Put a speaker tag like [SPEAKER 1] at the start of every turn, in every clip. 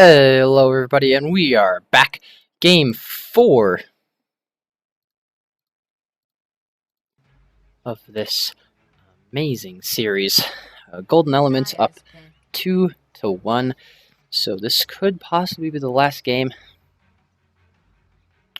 [SPEAKER 1] Hello everybody, and we are back. Game 4 of this amazing series. Golden Elements up 2-1, so this could possibly be the last game.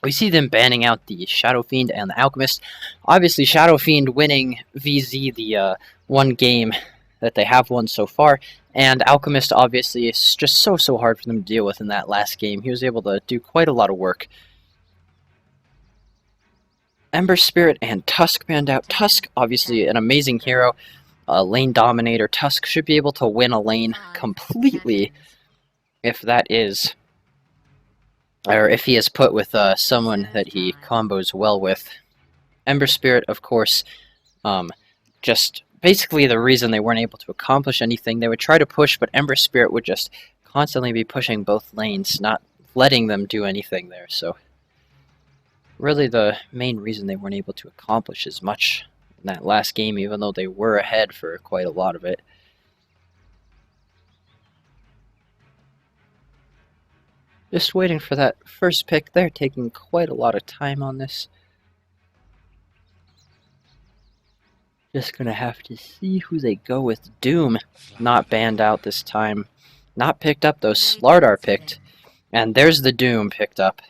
[SPEAKER 1] We see them banning out the Shadow Fiend and the Alchemist. Obviously, Shadow Fiend winning VZ the one game that they have won so far, and Alchemist obviously is just so hard for them to deal with in that last game. He was able to do quite a lot of work. Ember Spirit and Tusk banned out. Tusk, obviously an amazing hero, lane dominator. Tusk should be able to win a lane completely if that is, or if he is put with someone that he combos well with. Ember Spirit, of course, just basically the reason they weren't able to accomplish anything. They would try to push, but Ember Spirit would just constantly be pushing both lanes, not letting them do anything there. So really the main reason they weren't able to accomplish as much in that last game, even though they were ahead for quite a lot of it. Just waiting for that first pick. They're taking quite a lot of time on this. Just gonna have to see who they go with. Doom, not banned out this time. Not picked up, though. Slardar picked. And there's the Doom picked up.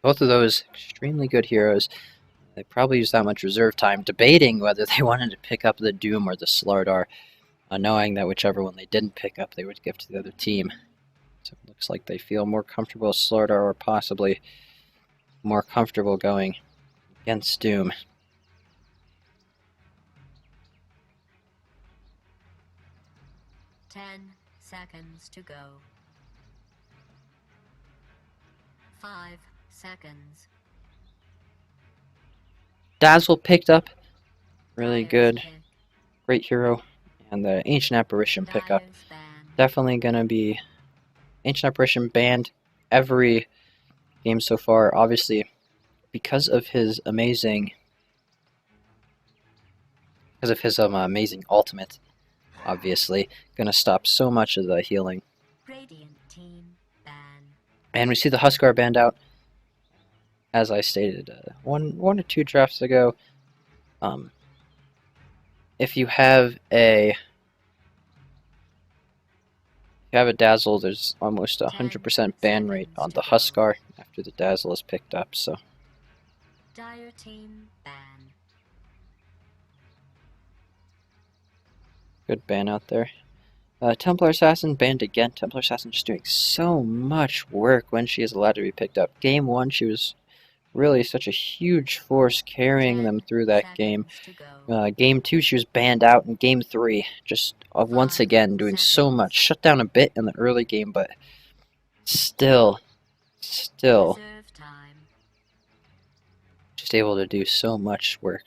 [SPEAKER 1] Both of those extremely good heroes. They probably used that much reserve time debating whether they wanted to pick up the Doom or the Slardar, knowing that whichever one they didn't pick up they would give to the other team. So it looks like they feel more comfortable with Slardar, or possibly more comfortable going against Doom.
[SPEAKER 2] Seconds to go. 5 seconds.
[SPEAKER 1] Dazzle picked up. Really good. Great hero. And the Ancient Apparition pickup. Definitely gonna be Ancient Apparition banned every game so far. Obviously, because of his amazing ultimate. Obviously, gonna stop so much of the healing. And we see the Huskar banned out, as I stated one or two drafts ago. If you have a Dazzle, there's almost 100% ban rate on the Huskar after the Dazzle is picked up. So.
[SPEAKER 2] Dire team ban.
[SPEAKER 1] Good ban out there. Templar Assassin banned again. Templar Assassin just doing so much work when she is allowed to be picked up. Game 1, she was really such a huge force carrying them through that game. Game 2, she was banned out. And Game 3, just once again doing so much. Shut down a bit in the early game, but still just able to do so much work.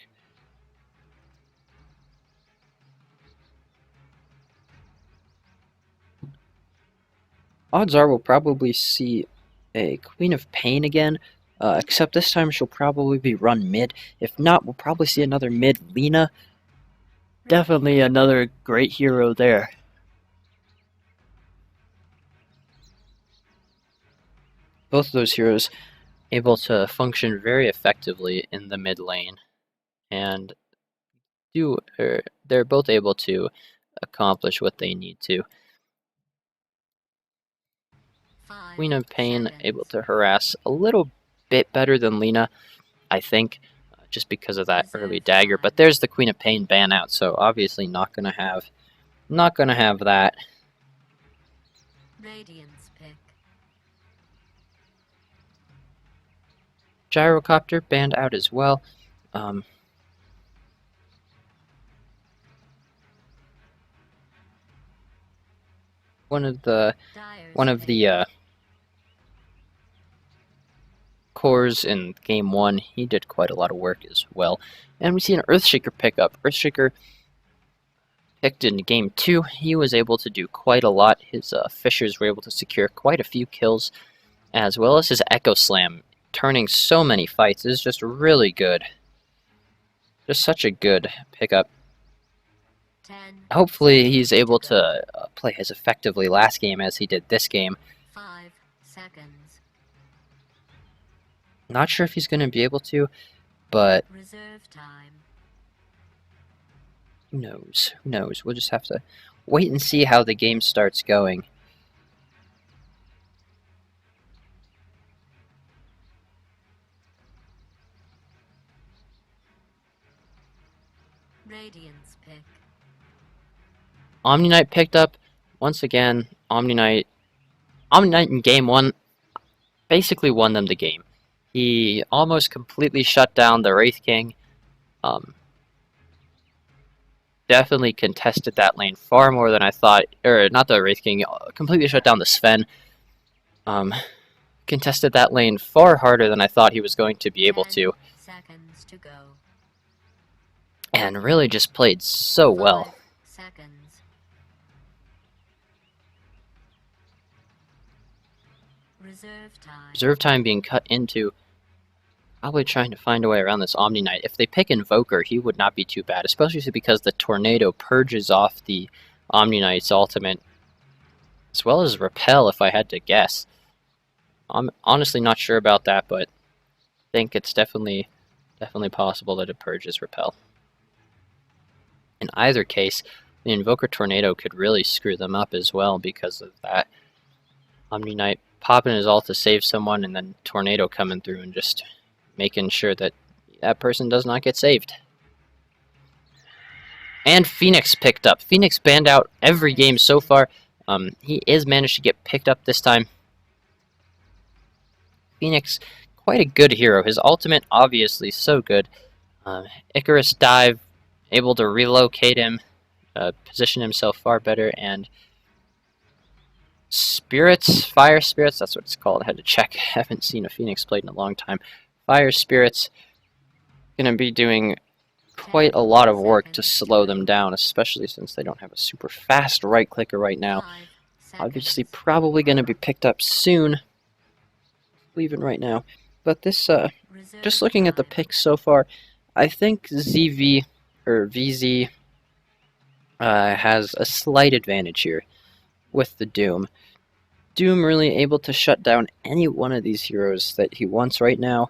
[SPEAKER 1] Odds are we'll probably see a Queen of Pain again, except this time she'll probably be run mid. If not, we'll probably see another mid Lina. Definitely another great hero there. Both of those heroes able to function very effectively in the mid lane, and they're both able to accomplish what they need to. Queen of Pain able to harass a little bit better than Lina, I think, just because of that early dagger. But there's the Queen of Pain ban out, so obviously not gonna have that.
[SPEAKER 2] Radiance pick.
[SPEAKER 1] Gyrocopter banned out as well. One of the cores in Game 1, he did quite a lot of work as well. And we see an Earthshaker pickup. Earthshaker picked in Game 2. He was able to do quite a lot. His Fishers were able to secure quite a few kills, as well as his Echo Slam, turning so many fights. Is just really good. Just such a good pickup.
[SPEAKER 2] 10
[SPEAKER 1] hopefully he's
[SPEAKER 2] seconds
[SPEAKER 1] able
[SPEAKER 2] go.
[SPEAKER 1] to play as effectively last game as he did this game.
[SPEAKER 2] 5 seconds.
[SPEAKER 1] Not sure if he's going to be able to, but
[SPEAKER 2] Reserve time.
[SPEAKER 1] who knows? Who knows? We'll just have to wait and see how the game starts going.
[SPEAKER 2] Radiance pick.
[SPEAKER 1] Omni Knight picked up once again. Omni Knight in game 1 basically won them the game. He almost completely shut down the Wraith King. Definitely contested that lane far more than I thought, or not the Wraith King, completely shut down the Sven. Contested that lane far harder than I thought he was going to be able
[SPEAKER 2] 10
[SPEAKER 1] to,
[SPEAKER 2] seconds to go.
[SPEAKER 1] and really just played so well.
[SPEAKER 2] 5 seconds. Reserve time.
[SPEAKER 1] Reserve time being cut into, probably trying to find a way around this Omni Knight. If they pick Invoker, he would not be too bad, especially because the Tornado purges off the Omni Knight's ultimate, as well as Repel, if I had to guess. I'm honestly not sure about that, but I think it's definitely possible that it purges Repel. In either case, the Invoker Tornado could really screw them up as well because of that. Omni Knight popping his ult to save someone, and then Tornado coming through and just making sure that that person does not get saved. And Phoenix picked up. Phoenix banned out every game so far. He is managed to get picked up this time. Phoenix, quite a good hero. His ultimate, obviously, so good. Icarus dive, able to relocate him, position himself far better, and Spirits, Fire Spirits, that's what it's called. I had to check. I haven't seen a Phoenix played in a long time. Fire Spirits, going to be doing quite a lot of work to slow them down, especially since they don't have a super fast right clicker right now.
[SPEAKER 2] 5 seconds.
[SPEAKER 1] Obviously, probably going to be picked up soon. Leaving right now. But this,
[SPEAKER 2] Reserve
[SPEAKER 1] just looking at the
[SPEAKER 2] time.
[SPEAKER 1] picks so far, I think ZV, or VZ, has a slight advantage here with the Doom. Doom really able to shut down any one of these heroes that he wants right now.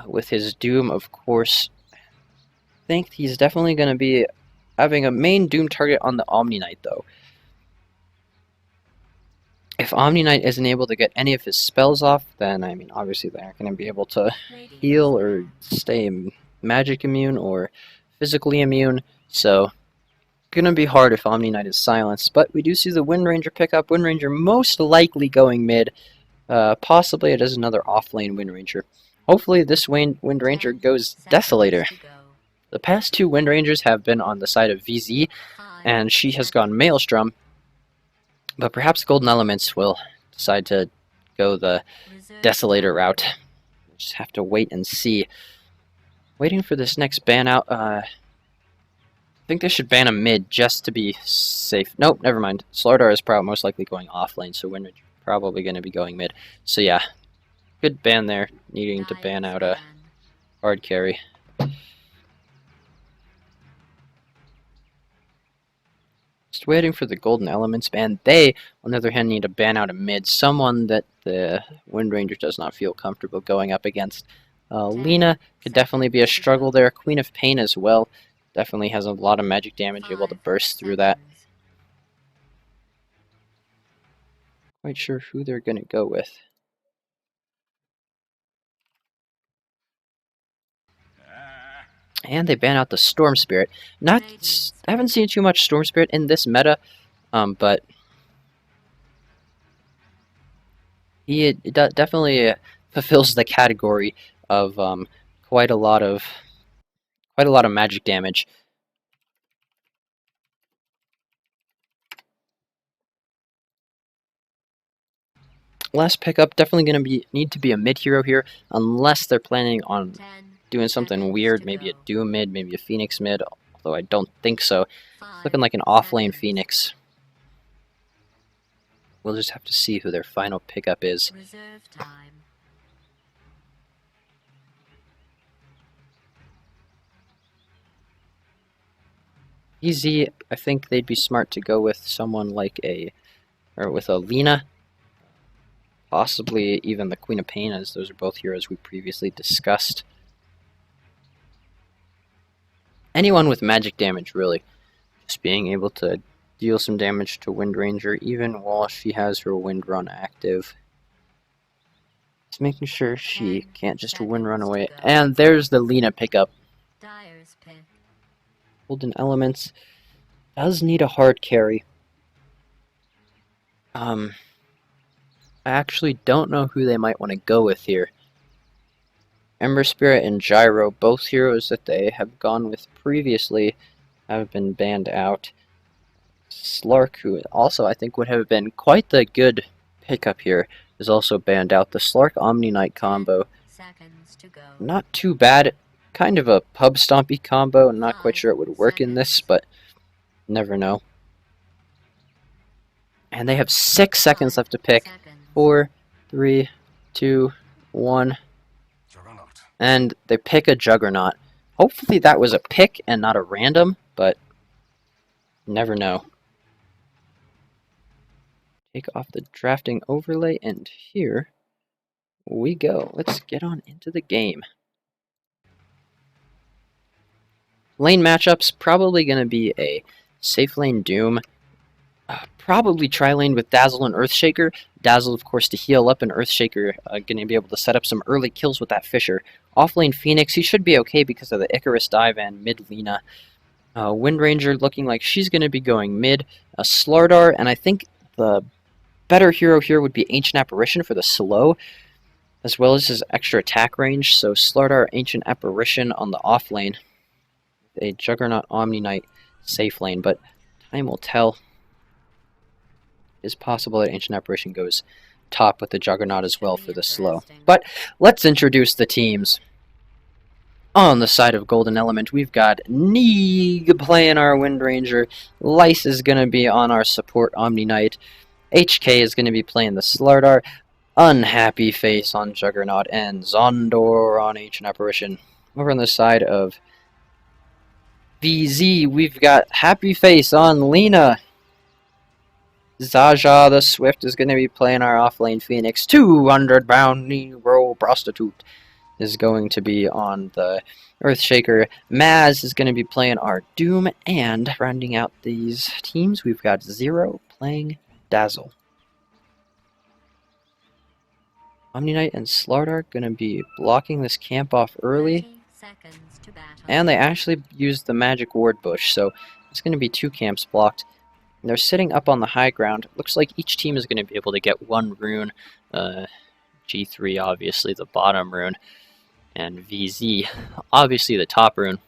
[SPEAKER 1] With his Doom, of course, I think he's definitely going to be having a main Doom target on the Omni Knight, though. If Omni Knight isn't able to get any of his spells off, then, I mean, obviously they aren't going to be able to
[SPEAKER 2] Radiance
[SPEAKER 1] heal or
[SPEAKER 2] command.
[SPEAKER 1] stay magic immune or physically immune, so gonna be hard if Omni Knight is silenced. But we do see the Wind Ranger pick up. Wind Ranger most likely going mid. Possibly it is another off-lane Wind Ranger. Hopefully this Wind Ranger
[SPEAKER 2] 10
[SPEAKER 1] goes
[SPEAKER 2] seconds
[SPEAKER 1] Desolator.
[SPEAKER 2] to go.
[SPEAKER 1] The past two Wind Rangers have been on the side of VZ,
[SPEAKER 2] 5
[SPEAKER 1] and she has gone
[SPEAKER 2] seconds.
[SPEAKER 1] Maelstrom. But perhaps Golden Elements will decide to go the
[SPEAKER 2] Reserve
[SPEAKER 1] Desolator
[SPEAKER 2] time.
[SPEAKER 1] route. Just have to wait and see. Waiting for this next ban out. I think they should ban a mid just to be safe. Nope, never mind. Slardar is probably most likely going off lane, so Wind Ranger probably going to be going mid. So yeah, good ban there, needing to ban
[SPEAKER 2] Dire's
[SPEAKER 1] out a
[SPEAKER 2] ban.
[SPEAKER 1] hard carry. Just waiting for the Golden Elements ban. They, on the other hand, need to ban out a mid, someone that the Wind Ranger does not feel comfortable going up against. Lina could definitely be a struggle there. Queen of Pain as well. Definitely has a lot of magic damage, able to
[SPEAKER 2] 5
[SPEAKER 1] burst through that.
[SPEAKER 2] seconds.
[SPEAKER 1] Quite sure who they're going to go with. And they ban out the Storm Spirit. I haven't seen too much Storm Spirit in this meta, but he definitely fulfills the category of quite a lot of magic damage. Last pickup, definitely going to need to be a mid hero here, unless they're planning on
[SPEAKER 2] 10
[SPEAKER 1] doing something
[SPEAKER 2] seconds
[SPEAKER 1] weird,
[SPEAKER 2] to
[SPEAKER 1] maybe a
[SPEAKER 2] go.
[SPEAKER 1] Doom mid, maybe a Phoenix mid, although I don't think so.
[SPEAKER 2] 5
[SPEAKER 1] Looking like an off-lane
[SPEAKER 2] seconds.
[SPEAKER 1] Phoenix. We'll just have to see who their final pickup is.
[SPEAKER 2] Reserve time.
[SPEAKER 1] Easy, I think they'd be smart to go with someone like with a Lina, possibly even the Queen of Pain, as those are both heroes we previously discussed. Anyone with magic damage, really. Just being able to deal some damage to Wind Ranger, even while she has her Wind Run active. Just making sure she can't just Wind Run away. And there's the Lina pickup.
[SPEAKER 2] Dyer's pick.
[SPEAKER 1] Golden Elements does need a hard carry. I actually don't know who they might want to go with here. Ember Spirit and Gyro, both heroes that they have gone with previously, have been banned out. Slark, who also I think would have been quite the good pickup here, is also banned out. The Slark Omni Knight combo,
[SPEAKER 2] Seconds to go.
[SPEAKER 1] not too bad. Kind of a pub stompy combo. I'm not quite sure it would work in this, but never know. And they have 6 seconds left to pick. 4, 3, 2, 1. And they pick a Juggernaut. Hopefully that was a pick and not a random, but never know. Take off the drafting overlay, and here we go. Let's get on into the game. Lane matchups, probably going to be a safe lane Doom. Probably tri-lane with Dazzle and Earthshaker. Dazzle, of course, to heal up, and Earthshaker going to be able to set up some early kills with that Fisher. Off-lane Phoenix, he should be okay because of the Icarus dive and mid Lina. Wind Ranger looking like she's going to be going mid. Slardar, and I think the better hero here would be Ancient Apparition for the slow, as well as his extra attack range. So Slardar, Ancient Apparition on the off lane. A Juggernaut Omni Knight safe lane, but time will tell. It's possible that Ancient Apparition goes top with the Juggernaut as well for the slow. But let's introduce the teams. On the side of Golden Element, we've got Neeg playing our Wind Ranger. Lice is going to be on our support Omni Knight. HK is going to be playing the Slardar. Unhappy Face on Juggernaut. And Zondor on Ancient Apparition. Over on the side of VZ, we've got Happy Face on Lina. Zaja the Swift is going to be playing our offlane Phoenix. 200-pound Negro Prostitute is going to be on the Earthshaker. Maz is going to be playing our Doom. And rounding out these teams, we've got Zero playing Dazzle. Omni Knight and Slardar going to be blocking this camp off early. And they actually used the magic ward bush, so it's going to be 2 camps blocked. They're sitting up on the high ground. Looks like each team is going to be able to get 1 rune. G3, obviously, the bottom rune. And VZ, obviously, the top rune.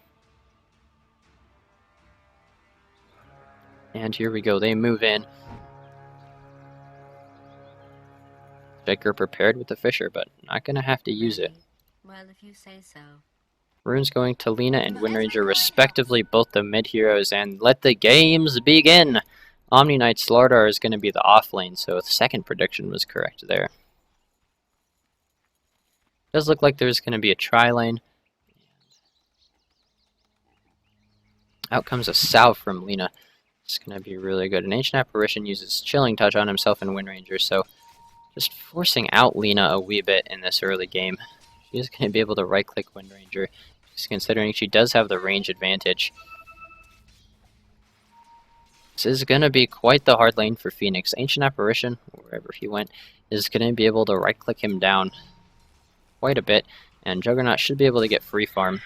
[SPEAKER 1] And here we go. They move in. Shaker prepared with the Fisher, but not going to have to use it.
[SPEAKER 2] Well, if you say so.
[SPEAKER 1] Runes going to Lina and Wind Ranger, respectively, both the mid heroes, and let the games begin! Omni Knight Slardar is going to be the off lane, so the second prediction was correct there. Does look like there's going to be a tri-lane. Out comes a salve from Lina. It's going to be really good. An Ancient Apparition uses Chilling Touch on himself and Wind Ranger, so just forcing out Lina a wee bit in this early game. She's going to be able to right-click Wind Ranger, just considering she does have the range advantage. This is going to be quite the hard lane for Phoenix. Ancient Apparition, wherever he went, is going to be able to right-click him down quite a bit, and Juggernaut should be able to get free farm.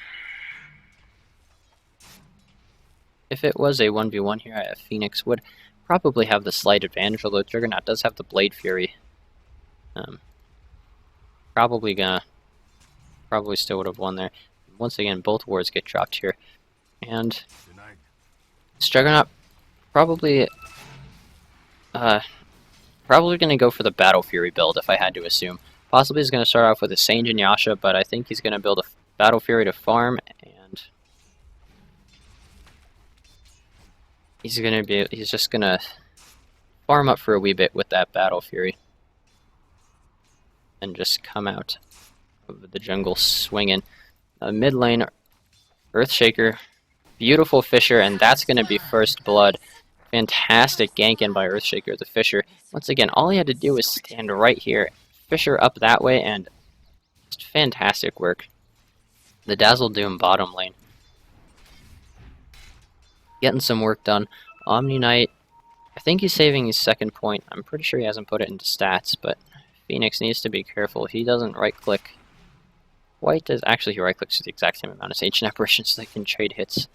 [SPEAKER 1] If it was a 1v1 here, Phoenix would probably have the slight advantage, although Juggernaut does have the Blade Fury. Probably still would have won there. Once again, both wards get dropped here. And Juggernaut probably going to go for the Battle Fury build, if I had to assume. Possibly he's going to start off with a Sange and Yasha, but I think he's going to build a Battle Fury to farm, and he's just going to farm up for a wee bit with that Battle Fury. And just come out of the jungle swinging. Mid lane, Earthshaker Beautiful Fisher, and that's going to be first blood. Fantastic gank in by Earthshaker the Fisher. Once again, all he had to do was stand right here, Fisher up that way, and just fantastic work. The Dazzle Doom bottom lane. Getting some work done. Omni Knight, I think he's saving his second point. I'm pretty sure he hasn't put it into stats, but Phoenix needs to be careful. He doesn't right-click. White does actually, he right-clicks the exact same amount as Ancient Apparition, so they can trade hits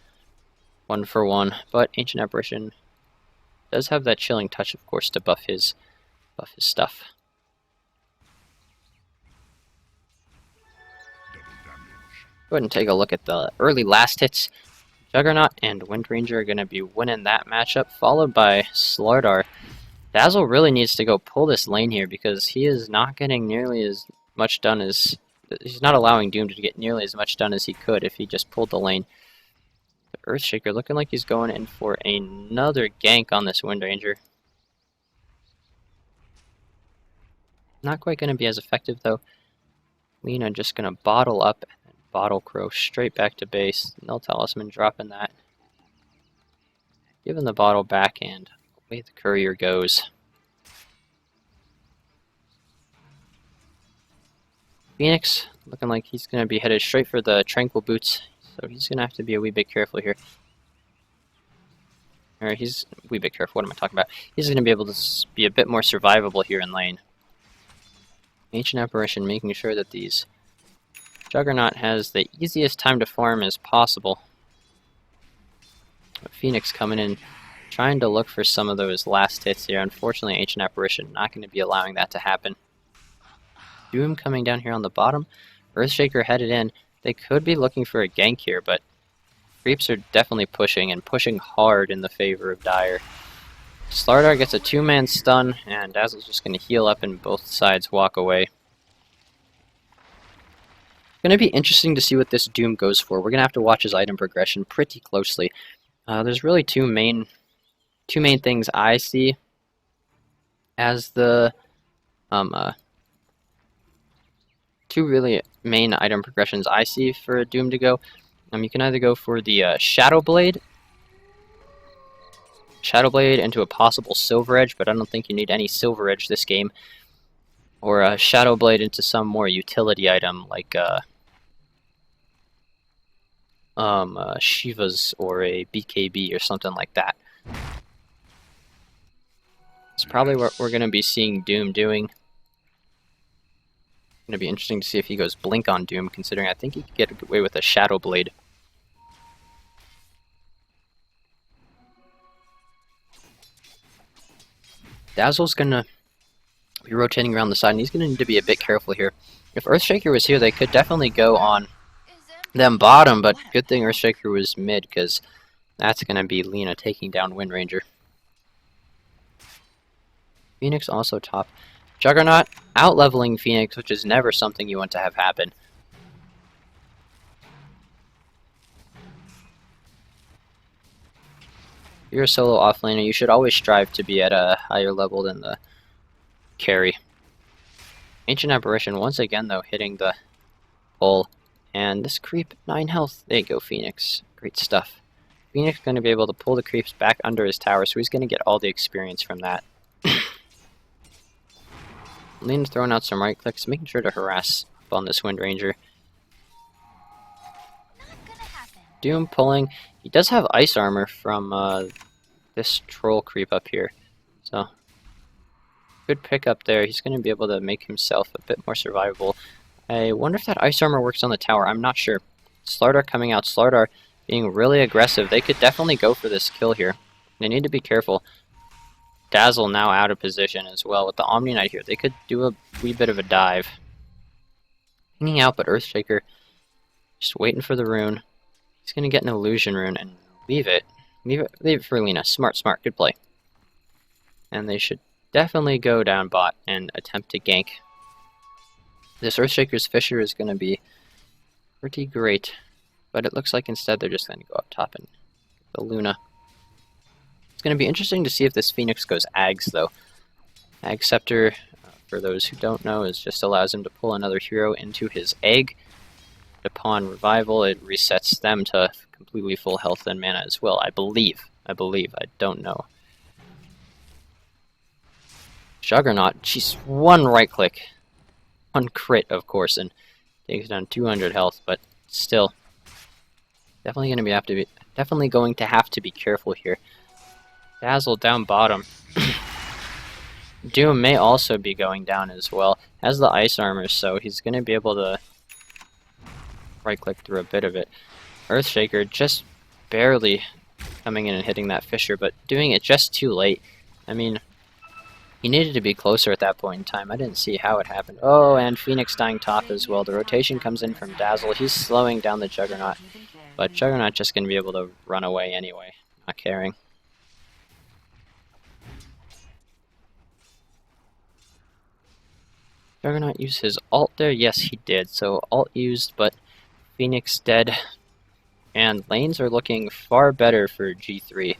[SPEAKER 1] 1 for 1. But Ancient Apparition does have that chilling touch, of course, to buff his stuff. Go ahead and take a look at the early last hits. Juggernaut and Windranger are going to be winning that matchup, followed by Slardar. Dazzle really needs to go pull this lane here because he is not getting nearly as much done as... He's not allowing Doom to get nearly as much done as he could if he just pulled the lane. The Earthshaker looking like he's going in for another gank on this Windranger. Not quite going to be as effective though. Lina just going to bottle up and Bottle Crow straight back to base. No Talisman dropping that. Giving the bottle back and away the courier goes. Phoenix looking like he's going to be headed straight for the Tranquil Boots. So he's going to have to be a wee bit careful here. Or he's a wee bit careful. What am I talking about? He's going to be able to be a bit more survivable here in lane. Ancient Apparition making sure that these Juggernaut has the easiest time to farm as possible. But Phoenix coming in, trying to look for some of those last hits here. Unfortunately, Ancient Apparition not going to be allowing that to happen. Doom coming down here on the bottom. Earthshaker headed in. They could be looking for a gank here, but creeps are definitely pushing, and pushing hard in the favor of Dire. Slardar gets a 2-man stun, and Dazzle's just going to heal up and both sides walk away. It's going to be interesting to see what this Doom goes for. We're going to have to watch his item progression pretty closely. There's really two main things I see as the two really main item progressions I see for a Doom to go. You can either go for the Shadow Blade into a possible Silver Edge, but I don't think you need any Silver Edge this game. Or a Shadow Blade into some more utility item like Shiva's or a BKB or something like that. It's probably what we're going to be seeing Doom doing. Going to be interesting to see if he goes Blink on Doom, considering I think he could get away with a Shadow Blade. Dazzle's going to be rotating around the side, and he's going to need to be a bit careful here. If Earthshaker was here, they could definitely go on them bottom, but good thing Earthshaker was mid, because that's going to be Lina taking down Windranger. Phoenix also top. Juggernaut out-leveling Phoenix, which is never something you want to have happen. If you're a solo offlaner, you should always strive to be at a higher level than the carry. Ancient Apparition once again though hitting the pull, and this creep 9 health. There you go, Phoenix. Great stuff. Phoenix going to be able to pull the creeps back under his tower, so he's going to get all the experience from that. Lina's throwing out some right clicks, making sure to harass up on this Windranger. Doom pulling. He does have ice armor from this troll creep up here, so good pick up there. He's going to be able to make himself a bit more survivable. I wonder if that ice armor works on the tower. I'm not sure. Slardar coming out. Slardar being really aggressive. They could definitely go for this kill here. They need to be careful. Dazzle now out of position as well with the Omni Knight here. They could do a wee bit of a dive. Hanging out, but Earthshaker just waiting for the rune. He's going to get an illusion rune and leave it. Leave it for Lina. Smart, good play. And they should definitely go down bot and attempt to gank. This Earthshaker's Fisher is going to be pretty great, but it looks like instead they're just going to go up top and get the Luna. It's going to be interesting to see if this Phoenix goes Ags, though. Ag Scepter, for those who don't know, is just allows him to pull another hero into his egg. Upon revival, it resets them to completely full health and mana as well, I believe. I don't know. Juggernaut, she's one right click. One crit, of course, and takes down 200 health, but still. Definitely going to have to be careful here. Dazzle down bottom. Doom may also be going down as well. Has the ice armor, so he's going to be able to right-click through a bit of it. Earthshaker just barely coming in and hitting that Fissure, but doing it just too late. I mean, he needed to be closer at that point in time. I didn't see how it happened. Oh, and Phoenix dying top as well. The rotation comes in from Dazzle. He's slowing down the Juggernaut, but Juggernaut just going to be able to run away anyway, not caring. Juggernaut used his ult there? Yes, he did. So ult used, but Phoenix dead. And lanes are looking far better for G3.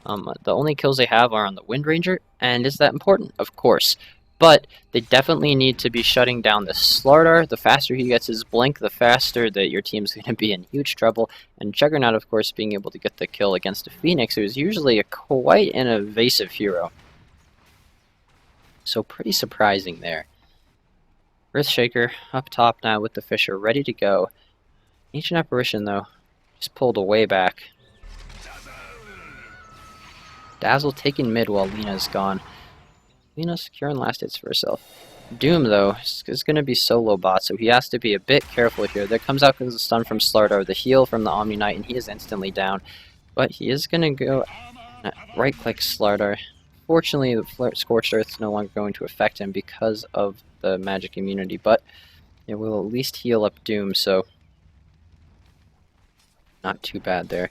[SPEAKER 1] The only kills they have are on the Wind Ranger, and is that important? Of course. But they definitely need to be shutting down the Slardar. The faster he gets his blink, the faster that your team's going to be in huge trouble. And Juggernaut, of course, being able to get the kill against a Phoenix, who is usually quite an evasive hero. So pretty surprising there. Earthshaker up top now with the Fissure ready to go. Ancient Apparition, though, just pulled way back. Dazzle taking mid while Lena's gone. Lena securing last hits for herself. Doom, though, is going to be solo bot, so he has to be a bit careful here. There comes out the stun from Slardar, the heal from the Omni Knight, and he is instantly down. But he is going to go right-click Slardar. Fortunately, the Scorched Earth is no longer going to affect him because of the magic immunity, but it will at least heal up Doom, so not too bad there.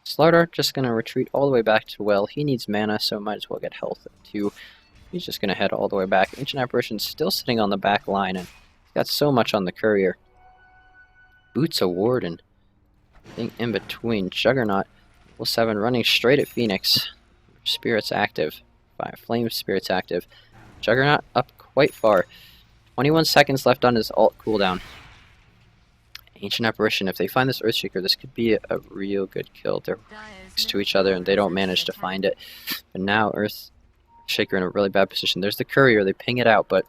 [SPEAKER 1] Slardar just going to retreat all the way back to well. He needs mana, so might as well get health too. He's just going to head all the way back. Ancient Apparition's still sitting on the back line, and he's got so much on the courier. Boots a Warden. Thing in between. Juggernaut. Level 7 running straight at Phoenix. Spirits active. Flame Spirits active. Juggernaut up quite far. 21 seconds left on his ult cooldown. Ancient Apparition, if they find this Earthshaker, this could be a real good kill. They're next to each other and they don't manage to find it. But now Earthshaker in a really bad position. There's the courier, they ping it out, but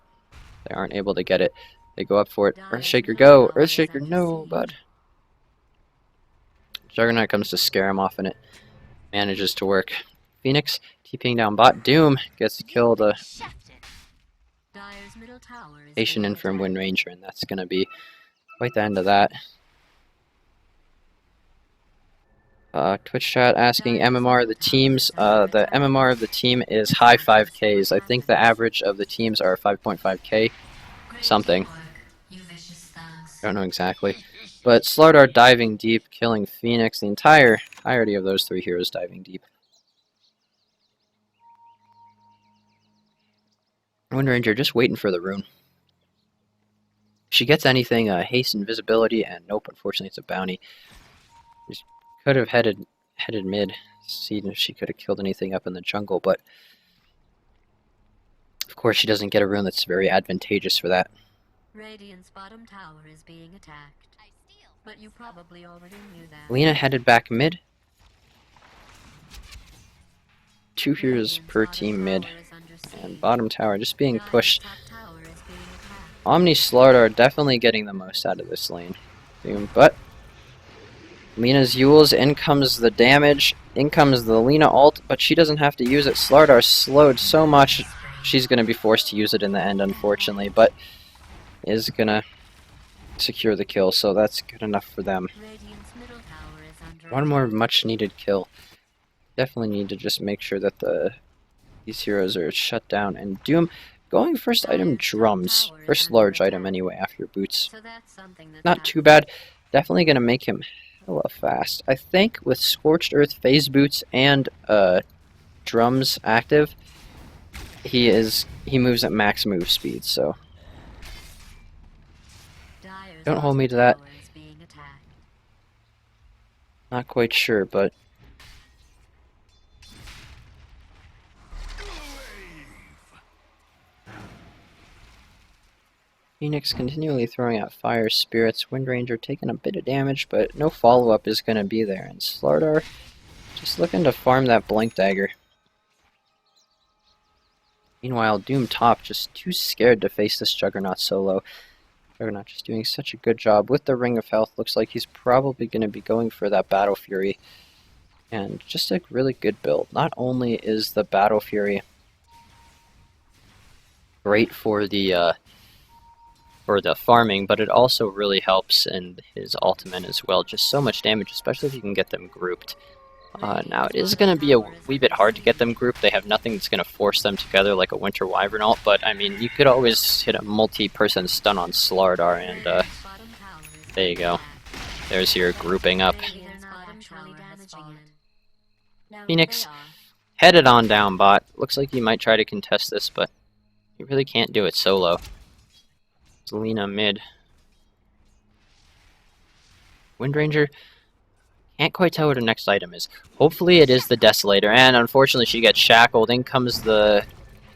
[SPEAKER 1] they aren't able to get it. They go up for it. Earthshaker, go! Earthshaker, no, bud. Juggernaut comes to scare him off and it manages to work. Phoenix, TPing down bot. Doom gets to kill the Station in from Wind Ranger, and that's going to be quite the end of that. Twitch chat asking MMR of the teams. The MMR of the team is high 5Ks. I think the average of the teams are 5.5K. Something. I don't know exactly. But Slardar diving deep, killing Phoenix. The entirety of those three heroes diving deep. Wind Ranger just waiting for the rune. If she gets anything, haste, invisibility, and nope, unfortunately it's a bounty. She could have headed mid, seeing if she could have killed anything up in the jungle, but of course she doesn't get a rune that's very advantageous for that.
[SPEAKER 2] Radiant's bottom tower is being attacked. But you probably already knew that.
[SPEAKER 1] Lena headed back mid. 2 heroes per team mid. And bottom tower just being pushed. Omni Slardar definitely getting the most out of this lane. But Lena's Yules, in comes the damage, in comes the Lena ult, but she doesn't have to use it. Slardar slowed so much, she's going to be forced to use it in the end, unfortunately, but is going to secure the kill, so that's good enough for them. One more much needed kill. Definitely need to just make sure that these heroes are shut down. And Doom going first item drums. First large item anyway after boots. Not too bad. Definitely going to make him hella fast. I think with Scorched Earth, phase boots, and drums active, he moves at max move speed, so don't hold me to that. Not quite sure, but Phoenix continually throwing out fire spirits. Wind Ranger taking a bit of damage, but no follow-up is going to be there. And Slardar just looking to farm that Blink Dagger. Meanwhile, Doom top just too scared to face this Juggernaut solo. Juggernaut just doing such a good job with the Ring of Health. Looks like he's probably going to be going for that Battle Fury. And just a really good build. Not only is the Battle Fury great for the farming, but it also really helps in his ultimate as well. Just so much damage, especially if you can get them grouped. Now, it is going to be a wee bit hard to get them grouped. They have nothing that's going to force them together like a Winter Wyvern ult, but I mean, you could always hit a multi-person stun on Slardar, and there you go. There's your grouping up. Phoenix headed on down bot. Looks like he might try to contest this, but he really can't do it solo. Selena mid. Wind Ranger can't quite tell what her next item is. Hopefully it is the Desolator, and unfortunately she gets shackled. In comes the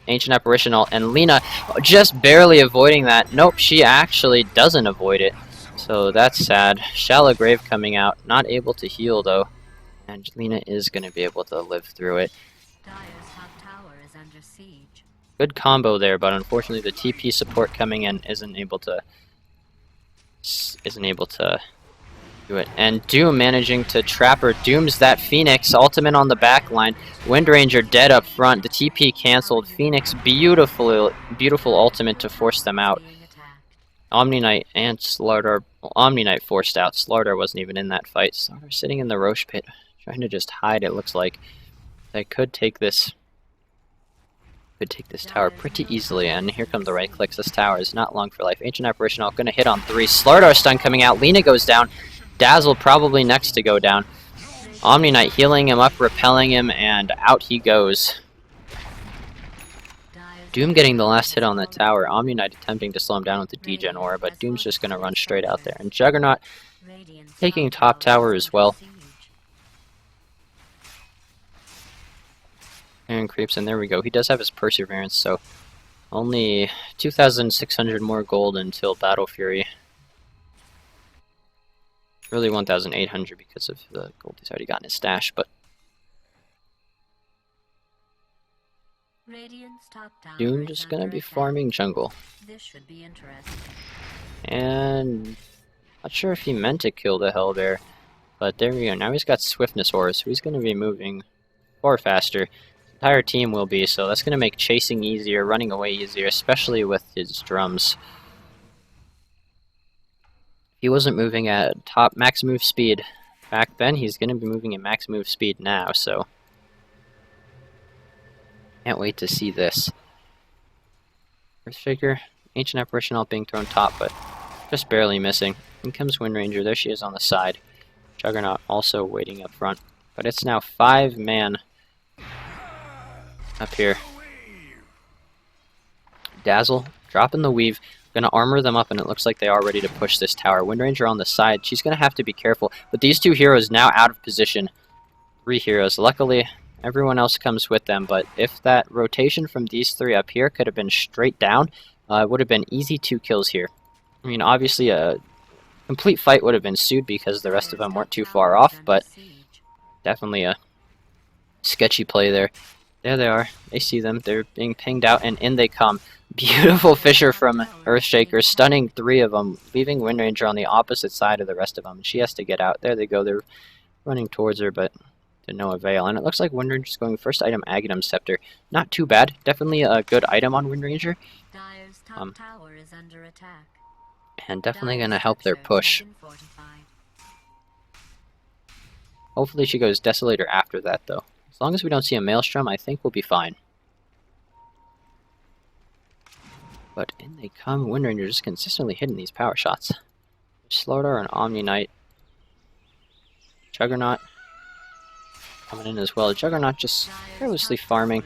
[SPEAKER 1] Ancient Apparition ult, and Lena just barely avoiding that. Nope, she actually doesn't avoid it. So that's sad. Shallow Grave coming out, not able to heal though. And Lena is going to be able to live through it.
[SPEAKER 2] Dire's top tower is under siege.
[SPEAKER 1] Good combo there, but unfortunately the TP support coming in isn't able to do it. And Doom managing to trap her. Doom's that Phoenix ultimate on the back line. Wind Ranger dead up front. The TP cancelled. Phoenix beautiful ultimate to force them out. Omni Knight and Slardar. Well, Omni Knight forced out. Slardar wasn't even in that fight. Slardar sitting in the Roche pit, trying to just hide. It looks like they could take this. Tower pretty easily, and here come the right clicks. This tower is not long for life. Ancient Apparition ult gonna hit on 3. Slardar stun coming out. Lena goes down. Dazzle probably next to go down. Omni Knight healing him up, repelling him, and out he goes. Doom getting the last hit on the tower. Omni Knight attempting to slow him down with the degen aura, but Doom's just gonna run straight out there. And Juggernaut taking top tower as well. And creeps in. There we go. He does have his Perseverance, so only 2,600 more gold until Battle Fury. Really 1,800 because of the gold he's already got in his stash, but Doom just gonna be farming jungle.
[SPEAKER 2] This should be interesting.
[SPEAKER 1] And not sure if he meant to kill the Hellbear, but there we go. Now he's got Swiftness Aura, so he's gonna be moving far faster. Entire team will be, so that's going to make chasing easier, running away easier, especially with his drums. He wasn't moving at top max move speed back then. He's going to be moving at max move speed now, so can't wait to see this. Earthshaker, Ancient Apparition ult being thrown top, but just barely missing. In comes Wind Ranger. There she is on the side. Juggernaut also waiting up front, but it's now 5-man up here. Dazzle dropping the weave, gonna armor them up, and it looks like they are ready to push this tower. Wind Ranger on the side, she's gonna have to be careful, but these 2 heroes now out of position. 3 heroes. Luckily everyone else comes with them, but if that rotation from these 3 up here could have been straight down, it would have been easy 2 kills here. I mean, obviously a complete fight would have ensued because the rest of them weren't too far off, but definitely a sketchy play there. There they are. They see them. They're being pinged out, and in they come. Beautiful Fissure from Earthshaker, stunning 3 of them, leaving Wind Ranger on the opposite side of the rest of them. She has to get out. There they go. They're running towards her, but to no avail. And it looks like Wind Ranger's going first item, Aghanim Scepter. Not too bad. Definitely a good item on Wind Ranger.
[SPEAKER 2] Dire's top tower is under attack.
[SPEAKER 1] And definitely going to help their push. Hopefully she goes Desolator after that, though. As long as we don't see a Maelstrom, I think we'll be fine. But in they come. Wind Ranger just consistently hitting these power shots. Slardar and Omni Knight. Juggernaut coming in as well. Juggernaut just carelessly farming.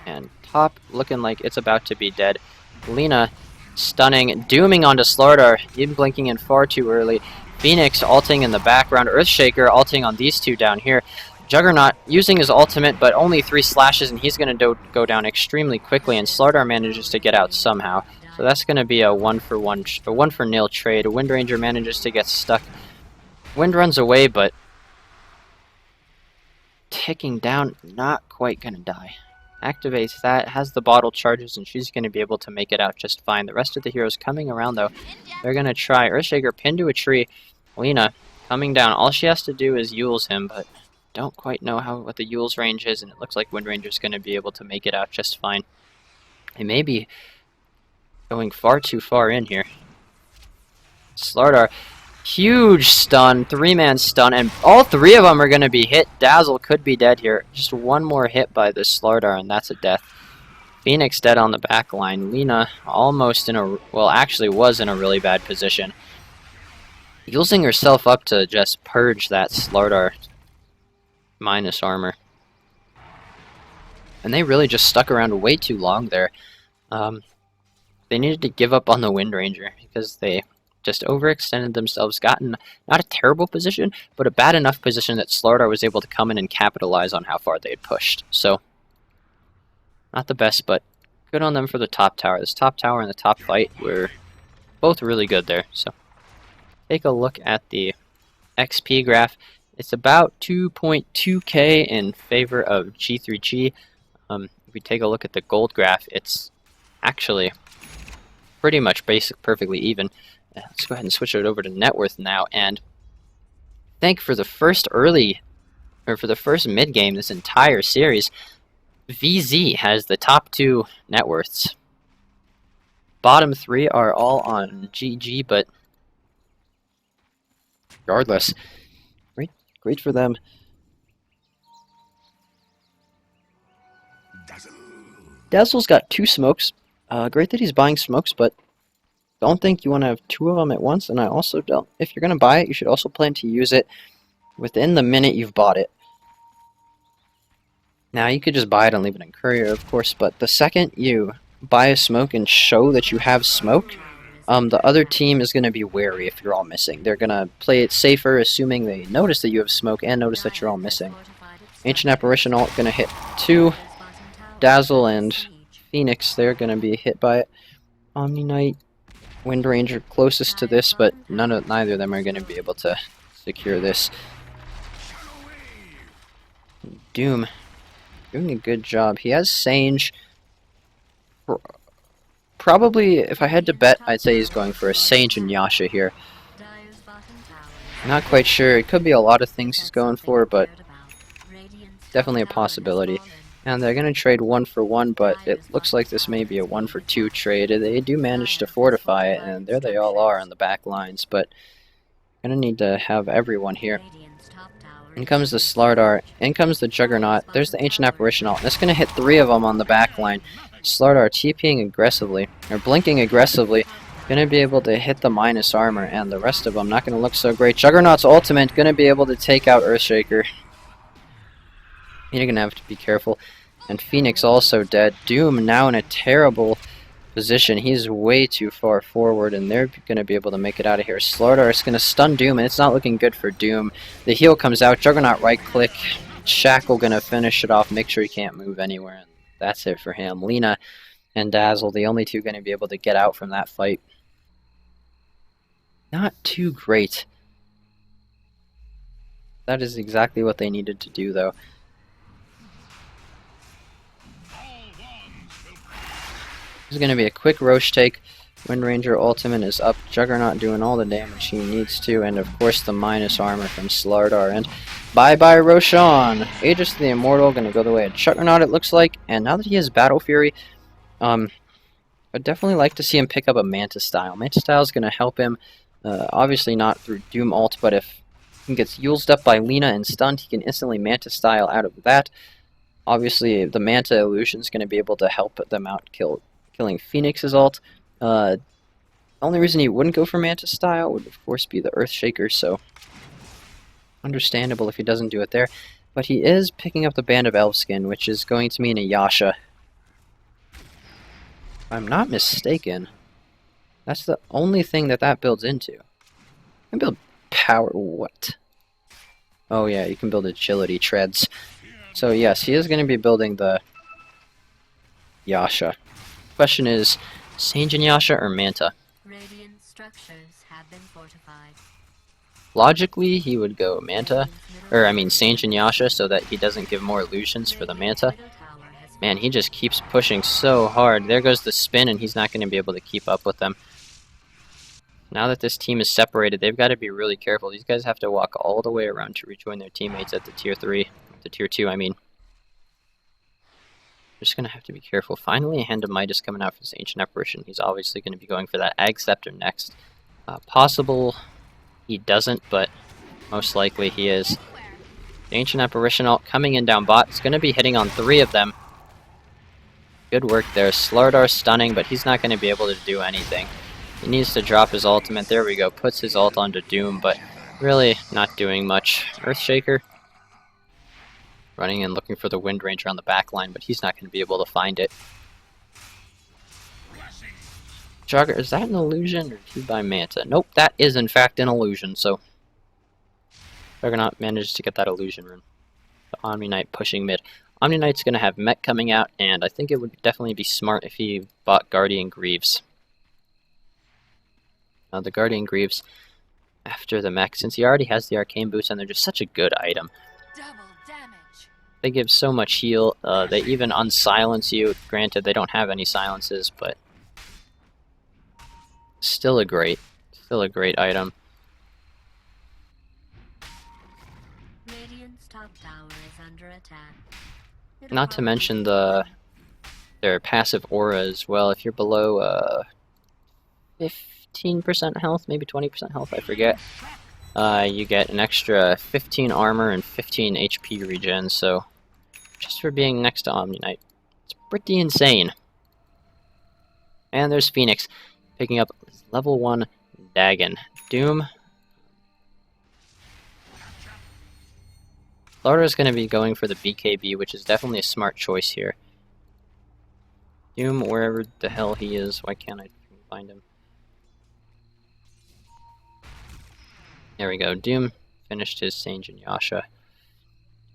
[SPEAKER 1] And top looking like it's about to be dead. Lena stunning, dooming onto Slardar, even blinking in far too early. Phoenix ulting in the background. Earthshaker ulting on these 2 down here. Juggernaut using his ultimate, but only 3 slashes, and he's going to go down extremely quickly, and Slardar manages to get out somehow. So that's going to be a 1-for-1 trade. A Wind Ranger manages to get stuck. Wind runs away, but ticking down, not quite going to die. Activates that, has the bottle charges, and she's going to be able to make it out just fine. The rest of the heroes coming around, though. They're going to try. Earthshaker pinned to a tree. Lena coming down. All she has to do is Yule's him, but don't quite know what the Yule's range is, and it looks like Wind Ranger's going to be able to make it out just fine. It may be going far too far in here. Slardar, huge stun, 3-man stun, and all 3 of them are going to be hit. Dazzle could be dead here. Just one more hit by the Slardar, and that's a death. Phoenix dead on the back line. Lena almost in a, well, actually was in a really bad position. Using herself up to just purge that Slardar minus armor. And they really just stuck around way too long there. They needed to give up on the Wind Ranger because they just overextended themselves, gotten not a terrible position, but a bad enough position that Slardar was able to come in and capitalize on how far they had pushed. So, not the best, but good on them for the top tower. This top tower and the top fight were both really good there. So, take a look at the XP graph. It's about 2.2k in favor of G3G. If we take a look at the gold graph, it's actually pretty much perfectly even. Let's go ahead and switch it over to net worth now, and I think for the first mid game this entire series, VZ has the top 2 net worths. Bottom 3 are all on GG, but regardless, great for them. Dazzle's got 2 smokes. Great that he's buying smokes, but don't think you want to have 2 of them at once, and I also don't. If you're going to buy it, you should also plan to use it within the minute you've bought it. Now, you could just buy it and leave it in courier, of course, but the second you buy a smoke and show that you have smoke, the other team is going to be wary if you're all missing. They're going to play it safer, assuming they notice that you have smoke and notice that you're all missing. Ancient Apparition ult going to hit 2. Dazzle and Phoenix, they're going to be hit by it. Omni Knight, Wind Ranger closest to this, but neither of them are going to be able to secure this. Doom doing a good job. He has Sage. Probably, if I had to bet, I'd say he's going for a Sage and Yasha here. Not quite sure. It could be a lot of things he's going for, but definitely a possibility. And they're going to trade 1-for-1, but it looks like this may be a 1-for-2 trade. They do manage to fortify it, and there they all are on the back lines, but going to need to have everyone here. In comes the Slardar, in comes the Juggernaut, there's the Ancient Apparition ult. That's going to hit 3 of them on the back line. Slardar TPing aggressively, or blinking aggressively, going to be able to hit the minus armor, and the rest of them not going to look so great. Juggernaut's ultimate going to be able to take out Earthshaker. You're going to have to be careful. And Phoenix also dead. Doom now in a terrible position. He's way too far forward, and they're going to be able to make it out of here. Slardar is going to stun Doom, and it's not looking good for Doom. The heal comes out. Juggernaut right-click. Shackle going to finish it off, make sure he can't move anywhere. And that's it for him. Lena and Dazzle, the only two going to be able to get out from that fight. Not too great. That is exactly what they needed to do, though. This is going to be a quick Roche take. Wind Ranger ultimate is up. Juggernaut doing all the damage he needs to. And of course the minus armor from Slardar. And bye-bye Roshan. Aegis the Immortal going to go the way of Juggernaut, it looks like. And now that he has Battle Fury, I'd definitely like to see him pick up a Manta Style. Manta Style is going to help him. Obviously not through Doom ult, but if he gets Yuled up by Lena and stunned, he can instantly Manta Style out of that. Obviously the Manta illusion is going to be able to help them out killing Phoenix's ult. The only reason he wouldn't go for Manta Style would of course be the Earthshaker, so understandable if he doesn't do it there. But he is picking up the Band of Elfskin, which is going to mean a Yasha. If I'm not mistaken, that's the only thing that builds into. You can build power, what? Oh yeah, you can build agility treads. So yes, he is going to be building the Yasha. Question is, Saint Yasha or Manta?
[SPEAKER 2] Radiant structures have been fortified.
[SPEAKER 1] Logically, he would go Manta, or I mean Saint Yasha, so that he doesn't give more illusions for the Manta. Man, he just keeps pushing so hard. There goes the spin, and he's not going to be able to keep up with them. Now that this team is separated, they've got to be really careful. These guys have to walk all the way around to rejoin their teammates at the tier 3, the tier 2, I mean. Just going to have to be careful. Finally, a Hand of Might is coming out for this Ancient Apparition. He's obviously going to be going for that Ag Scepter next. Possible he doesn't, but most likely he is. The Ancient Apparition ult coming in down bot. It's going to be hitting on 3 of them. Good work there. Slardar stunning, but he's not going to be able to do anything. He needs to drop his ultimate. There we go. Puts his ult onto Doom, but really not doing much. Earthshaker running and looking for the Wind Ranger on the back line, but he's not going to be able to find it. Jogger, is that an illusion or keyed by Manta? Nope, that is in fact an illusion, so Juggernaut managed to get that illusion rune. The Omni Knight pushing mid. Omni Knight's going to have Mech coming out, and I think it would definitely be smart if he bought Guardian Greaves. The Guardian Greaves after the Mech, since he already has the Arcane Boots, and they're just such a good item.
[SPEAKER 2] Double damage.
[SPEAKER 1] They give so much heal. They even unsilence you. Granted, they don't have any silences, but still a great item.
[SPEAKER 2] Radiant's top tower is under attack.
[SPEAKER 1] Not to mention their passive aura as well. If you're below 15% health, maybe 20% health, I forget, you get an extra 15 armor and 15 HP regen, so just for being next to Omni Knight, it's pretty insane. And there's Phoenix picking up level 1 Dagon. Doom. Slardar is going to be going for the BKB, which is definitely a smart choice here. Doom, wherever the hell he is, why can't I find him? There we go. Doom finished his Saint Yasha.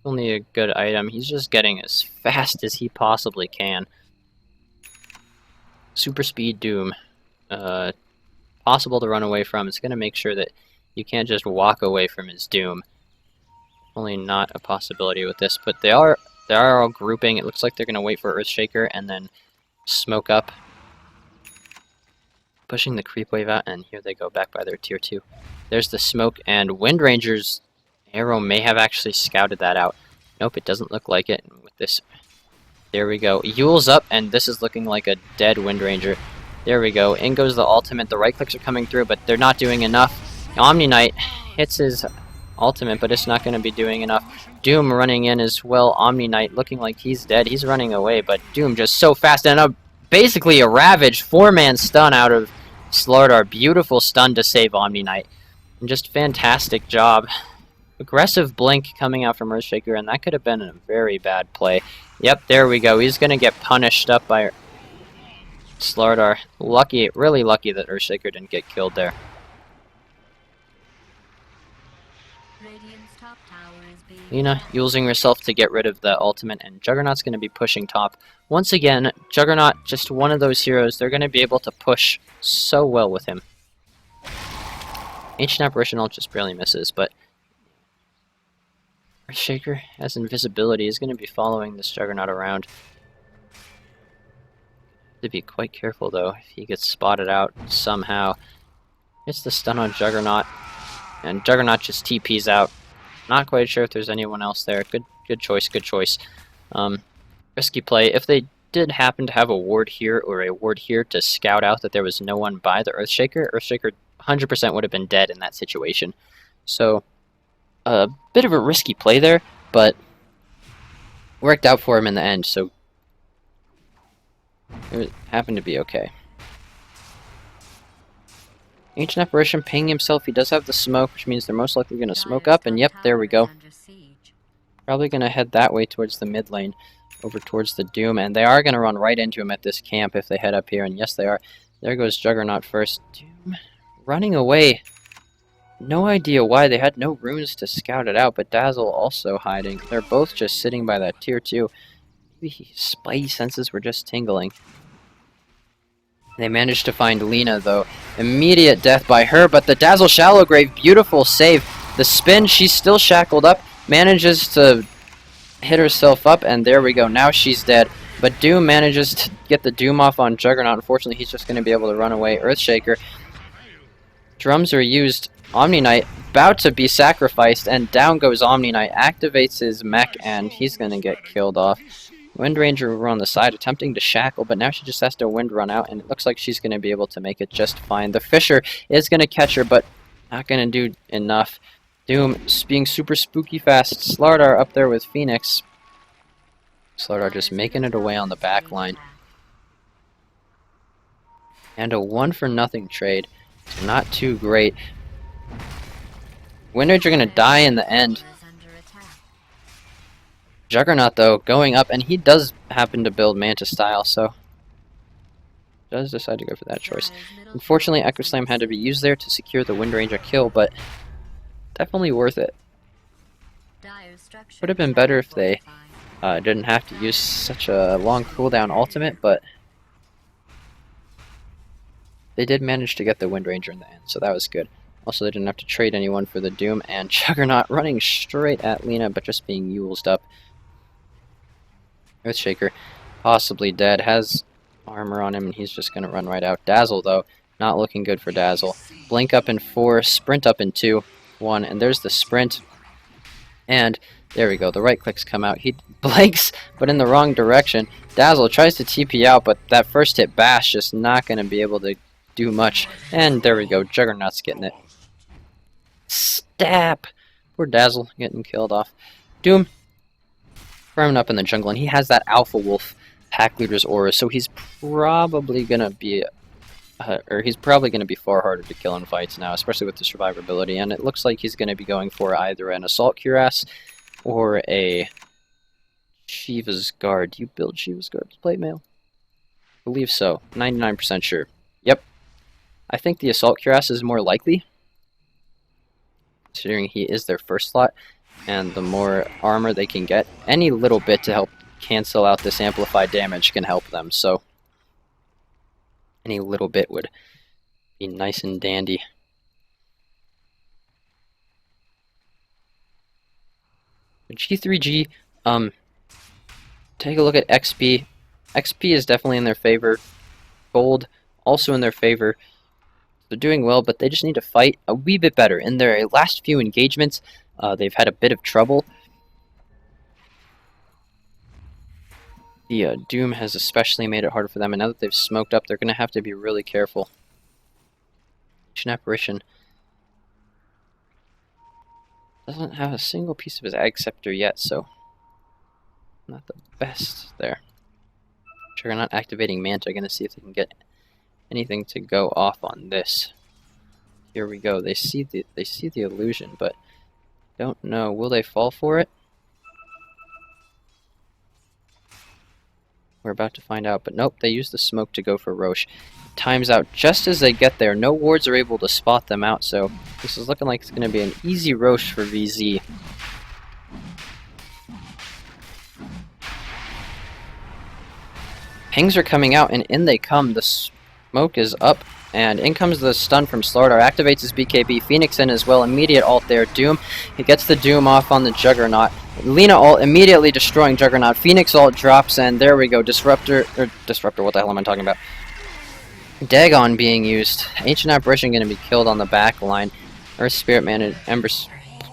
[SPEAKER 1] Only a good item. He's just getting as fast as he possibly can. Super speed Doom. Possible to run away from. It's going to make sure that you can't just walk away from his Doom. Only not a possibility with this, but they are all grouping. It looks like they're going to wait for Earthshaker and then smoke up. Pushing the creep wave out, and here they go back by their tier 2. There's the smoke, and Wind Ranger's arrow may have actually scouted that out. Nope, it doesn't look like it. With this, there we go. Yule's up, and this is looking like a dead Wind Ranger. There we go. In goes the ultimate. The right clicks are coming through, but they're not doing enough. Omni Knight hits his ultimate, but it's not going to be doing enough. Doom running in as well. Omni Knight looking like he's dead. He's running away, but Doom just so fast, and basically a ravaged 4-man stun out of Slardar. Beautiful stun to save Omni Knight. And just fantastic job. Aggressive blink coming out from Earthshaker, and that could have been a very bad play. Yep, there we go. He's going to get punished up by Slardar. Lucky, really lucky that Earthshaker didn't get killed there.
[SPEAKER 2] Radiant's top tower is being
[SPEAKER 1] Lina using herself to get rid of the ultimate, and Juggernaut's going to be pushing top. Once again, Juggernaut, just one of those heroes. They're going to be able to push so well with him. Ancient Apparition ult just barely misses, but Earthshaker has invisibility. Is going to be following this Juggernaut around. To be quite careful though, if he gets spotted out somehow. It's the stun on Juggernaut, and Juggernaut just TPs out. Not quite sure if there's anyone else there. Good choice, good choice. Risky play. If they did happen to have a ward here or a ward here to scout out that there was no one by the Earthshaker, Earthshaker 100% would have been dead in that situation. So, a bit of a risky play there, but worked out for him in the end, so it happened to be okay. Ancient Apparition pinging himself. He does have the smoke, which means they're most likely going to smoke up, and yep, there we go. Probably going to head that way towards the mid lane, over towards the Doom, and they are going to run right into him at this camp if they head up here, and yes they are. There goes Juggernaut first. Doom running away. No idea why. They had no runes to scout it out, but Dazzle also hiding. They're both just sitting by that tier 2. Maybe his spidey senses were just tingling. They managed to find Lena, though. Immediate death by her, but the Dazzle Shallow Grave, beautiful save. The spin, she's still shackled up, manages to hit herself up, and there we go. Now she's dead. But Doom manages to get the Doom off on Juggernaut. Unfortunately, he's just going to be able to run away. Earthshaker. Drums are used. Omni Knight about to be sacrificed, and down goes Omni Knight. Activates his mech, and he's going to get killed off. Wind Ranger over on the side attempting to shackle, but now she just has to wind run out, and it looks like she's going to be able to make it just fine. The Fisher is going to catch her, but not going to do enough. Doom being super spooky fast. Slardar up there with Phoenix. Slardar just making it away on the back line. And a 1-for-0 trade. So not too great. Wind Ranger are going to die in the end. Juggernaut, though, going up, and he does happen to build Manta style, so does decide to go for that choice. Unfortunately, Echo Slam had to be used there to secure the Wind Ranger kill, but definitely worth it. Would have been better if they didn't have to use such a long cooldown ultimate, but they did manage to get the Wind Ranger in the end, so that was good. Also, they didn't have to trade anyone for the Doom, and Juggernaut running straight at Lena, but just being uled up. Earthshaker, possibly dead, has armor on him, and he's just going to run right out. Dazzle, though, not looking good for Dazzle. Blink up in 4, sprint up in 2, 1, and there's the sprint. And there we go, the right clicks come out. He blinks, but in the wrong direction. Dazzle tries to TP out, but that first hit bash just not going to be able to do much. And there we go, Juggernaut's getting it. Stab! Poor Dazzle getting killed off. Doom firming up in the jungle, and he has that Alpha Wolf pack leader's aura, so he's probably gonna be far harder to kill in fights now, especially with the survivability. And it looks like he's gonna be going for either an Assault Cuirass or a Shiva's Guard. Do you build Shiva's Guard with plate mail? I believe so. 99% sure. Yep. I think the Assault Cuirass is more likely, considering he is their first slot, and the more armor they can get, any little bit to help cancel out this amplified damage can help them, so any little bit would be nice and dandy. G3G, take a look at XP. XP is definitely in their favor. Gold, also in their favor. They're doing well, but they just need to fight a wee bit better. In their last few engagements, they've had a bit of trouble. The Doom has especially made it harder for them, and now that they've smoked up, they're going to have to be really careful. Ancient Apparition doesn't have a single piece of his Ag Scepter yet, so not the best there. Juggernaut activating Manta, going to see if they can get anything to go off on this. Here we go. They see the illusion, but don't know. Will they fall for it? We're about to find out, but nope, they use the smoke to go for Roche. Times out just as they get there. No wards are able to spot them out, so this is looking like it's going to be an easy Roche for VZ. Pings are coming out, and in they come. The smoke is up, and in comes the stun from Slardar. Activates his BKB. Phoenix in as well. Immediate ult there. Doom. He gets the Doom off on the Juggernaut. Lena ult immediately destroying Juggernaut. Phoenix ult drops, and there we go. Disruptor, what the hell am I talking about? Dagon being used. Ancient Apparition going to be killed on the back line. Earth Spirit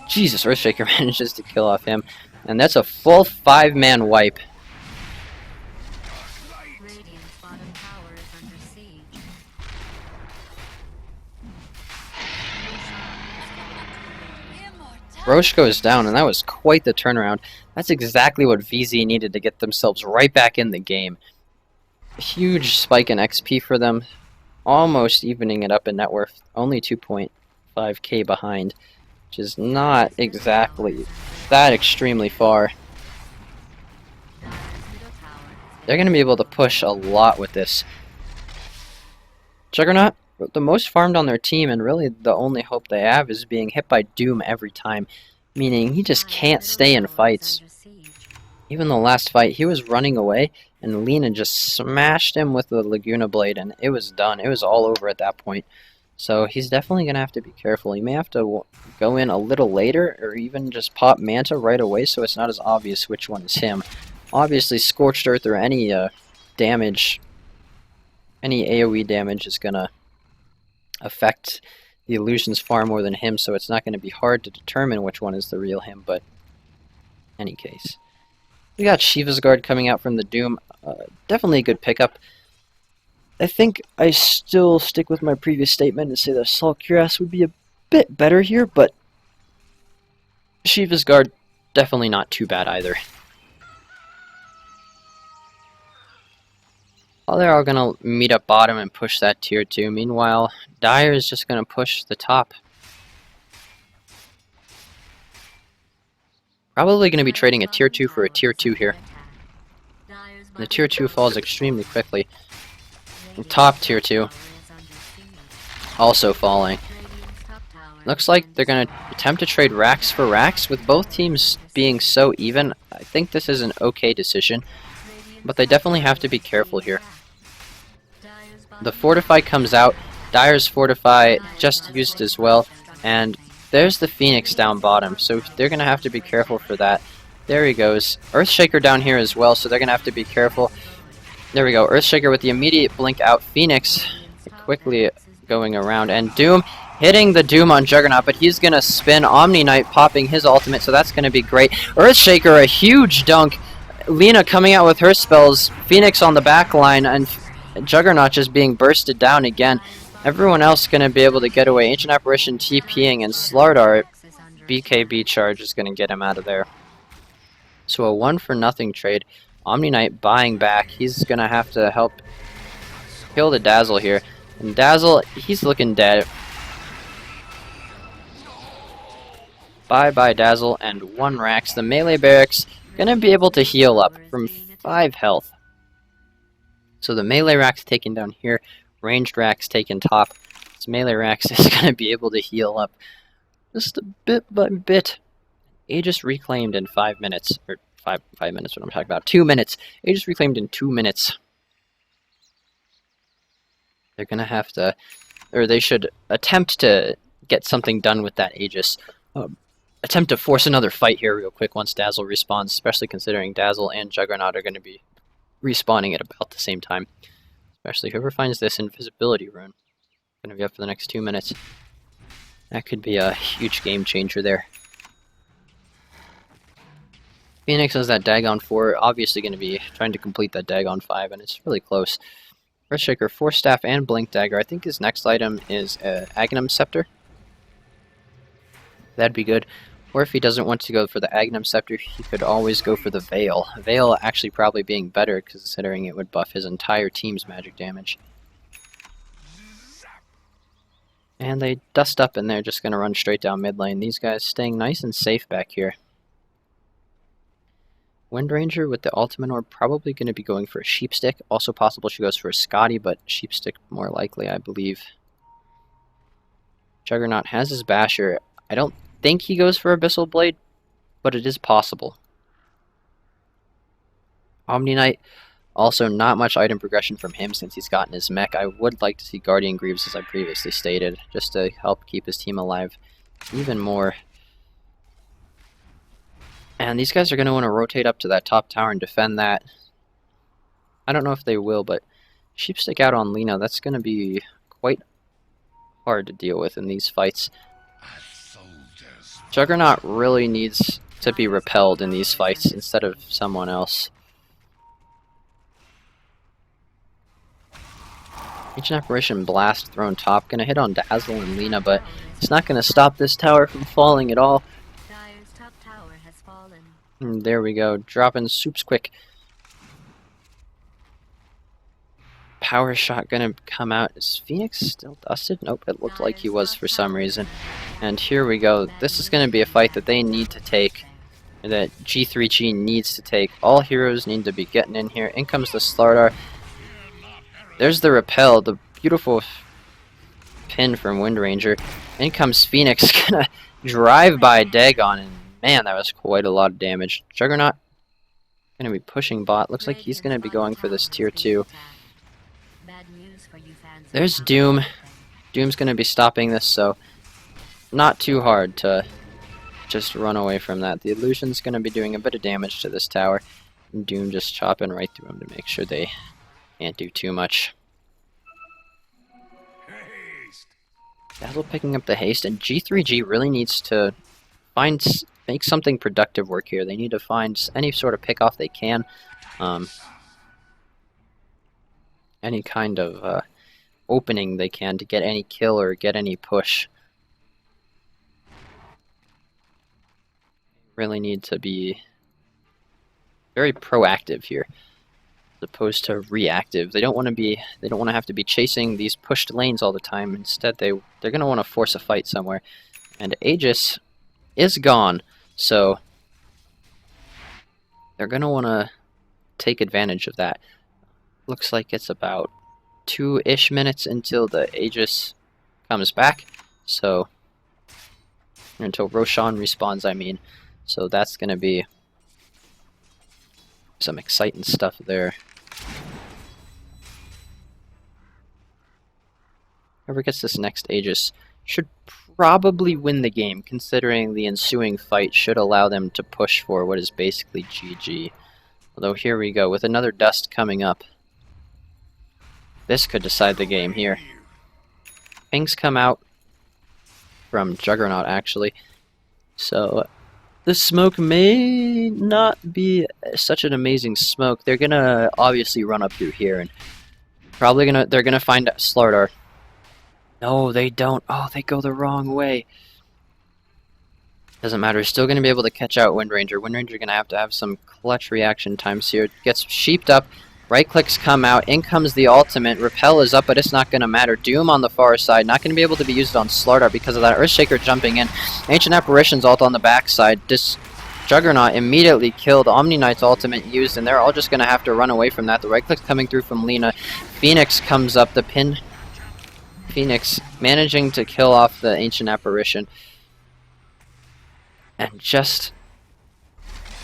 [SPEAKER 1] Jesus, Earthshaker manages to kill off him. And that's a full 5-man wipe. Roche goes down, and that was quite the turnaround. That's exactly what VZ needed to get themselves right back in the game. A huge spike in XP for them, almost evening it up in net worth, only 2.5k behind, which is not exactly that extremely far. They're going to be able to push a lot with this. Juggernaut, the most farmed on their team, and really the only hope they have is being hit by Doom every time, meaning he just can't stay in fights. Even the last fight, he was running away, and Lena just smashed him with the Laguna Blade, and it was done. It was all over at that point. So he's definitely going to have to be careful. He may have to go in a little later, or even just pop Manta right away so it's not as obvious which one is him. Obviously, Scorched Earth or any damage, any AoE damage is going to affect the illusions far more than him, so it's not going to be hard to determine which one is the real him, but in any case. We got Shiva's Guard coming out from the Doom. Definitely a good pickup. I think I still stick with my previous statement and say that Assault Cuirass would be a bit better here, but Shiva's Guard, definitely not too bad either. Well, they're all going to meet up bottom and push that tier 2. Meanwhile, Dire is just going to push the top. Probably going to be trading a tier 2 for a tier 2 here. The tier 2 falls extremely quickly. The top tier 2 also falling. Looks like they're going to attempt to trade racks for racks. With both teams being so even, I think this is an okay decision. But they definitely have to be careful here. The Fortify comes out. Dire's Fortify just used as well. And there's the Phoenix down bottom. So they're going to have to be careful for that. There he goes. Earthshaker down here as well. So they're going to have to be careful. There we go. Earthshaker with the immediate blink out. Phoenix quickly going around. And Doom hitting the Doom on Juggernaut. But he's going to spin. Omni Knight popping his ultimate. So that's going to be great. Earthshaker, a huge dunk. Lena coming out with her spells. Phoenix on the back line. And Juggernaut just being bursted down again. Everyone else going to be able to get away. Ancient Apparition TPing and Slardar BKB charge is going to get him out of there. So a 1-for-0 trade. Omni Knight buying back. He's going to have to help kill the Dazzle here. And Dazzle, he's looking dead. Bye-bye Dazzle and 1 Rax. The melee barracks going to be able to heal up from 5 health. So the melee Rax taken down here. Ranged Rax taken top. This melee Rax is going to be able to heal up just a bit by bit. Aegis reclaimed in 5 minutes. Or 5 minutes, what I'm talking about. 2 minutes. Aegis reclaimed in 2 minutes. They're going to have to, or they should attempt to get something done with that Aegis. Attempt to force another fight here real quick once Dazzle respawns, especially considering Dazzle and Juggernaut are going to be respawning at about the same time. Especially whoever finds this invisibility rune. Going to be up for the next 2 minutes. That could be a huge game changer there. Phoenix has that Dagon 4, obviously going to be trying to complete that Dagon 5, and it's really close. Earthshaker, Force Staff, and Blink Dagger. I think his next item is Agnum Scepter. That'd be good. Or if he doesn't want to go for the Agnum Scepter, he could always go for the Veil. Veil actually probably being better, considering it would buff his entire team's magic damage. And they dust up and they're just going to run straight down mid lane. These guys staying nice and safe back here. Windranger with the Ultimate Orb probably going to be going for a Sheepstick. Also possible she goes for a Scotty, but Sheepstick more likely, I believe. Juggernaut has his Basher. I don't think he goes for Abyssal Blade, but it is possible. Omni Knight, also not much item progression from him since he's gotten his mech. I would like to see Guardian Greaves, as I previously stated, just to help keep his team alive even more. And these guys are going to want to rotate up to that top tower and defend that. I don't know if they will, but Sheepstick out on Lena, that's going to be quite hard to deal with in these fights. Juggernaut really needs to be repelled in these fights instead of someone else. Ancient Apparition Blast thrown top. Gonna hit on Dazzle and Lena, but it's not gonna stop this tower from falling at all.
[SPEAKER 2] Dire's top tower has fallen.
[SPEAKER 1] And there we go. Dropping soups quick. Power shot gonna come out. Is Phoenix still dusted? Nope, it looked like he was for some reason. And here we go. This is gonna be a fight that they need to take. That G3G needs to take. All heroes need to be getting in here. In comes the Slardar. There's the repel, the beautiful pin from Windranger. In comes Phoenix, gonna drive by Dagon, and man, that was quite a lot of damage. Juggernaut Gonna be pushing bot. Looks like he's gonna be going for this tier 2. There's Doom. Doom's gonna be stopping this, so not too hard to just run away from that. The illusion's gonna be doing a bit of damage to this tower. And Doom just chopping right through him to make sure they can't do too much. Dazzle picking up the haste, and G3G really needs to make something productive work here. They need to find any sort of pick off they can. Any kind of opening they can to get any kill or get any push. Really need to be very proactive here, as opposed to reactive. They don't want to have to be chasing these pushed lanes all the time. Instead, they're going to want to force a fight somewhere. And Aegis is gone, so they're going to want to take advantage of that. Looks like it's about 2-ish minutes until the Aegis comes back, so until Roshan respawns, I mean. So that's going to be some exciting stuff there. Whoever gets this next Aegis should probably win the game, considering the ensuing fight should allow them to push for what is basically GG. Although here we go, with another dust coming up. This could decide the game here. Pings come out from Juggernaut, actually. So the smoke may not be such an amazing smoke. They're gonna obviously run up through here, and they're gonna find Slardar. No, they don't. Oh, they go the wrong way. Doesn't matter. Still gonna be able to catch out Wind Ranger. Wind Ranger gonna have some clutch reaction times here. Gets sheeped up. Right clicks come out. In comes the ultimate. Repel is up, but it's not gonna matter. Doom on the far side. Not gonna be able to be used on Slardar because of that Earthshaker jumping in. Ancient Apparition's ult on the backside. This Juggernaut immediately killed. Omni Knight's ultimate used, and they're all just gonna have to run away from that. The right click's coming through from Lina. Phoenix comes up. The pin. Phoenix managing to kill off the Ancient Apparition. And just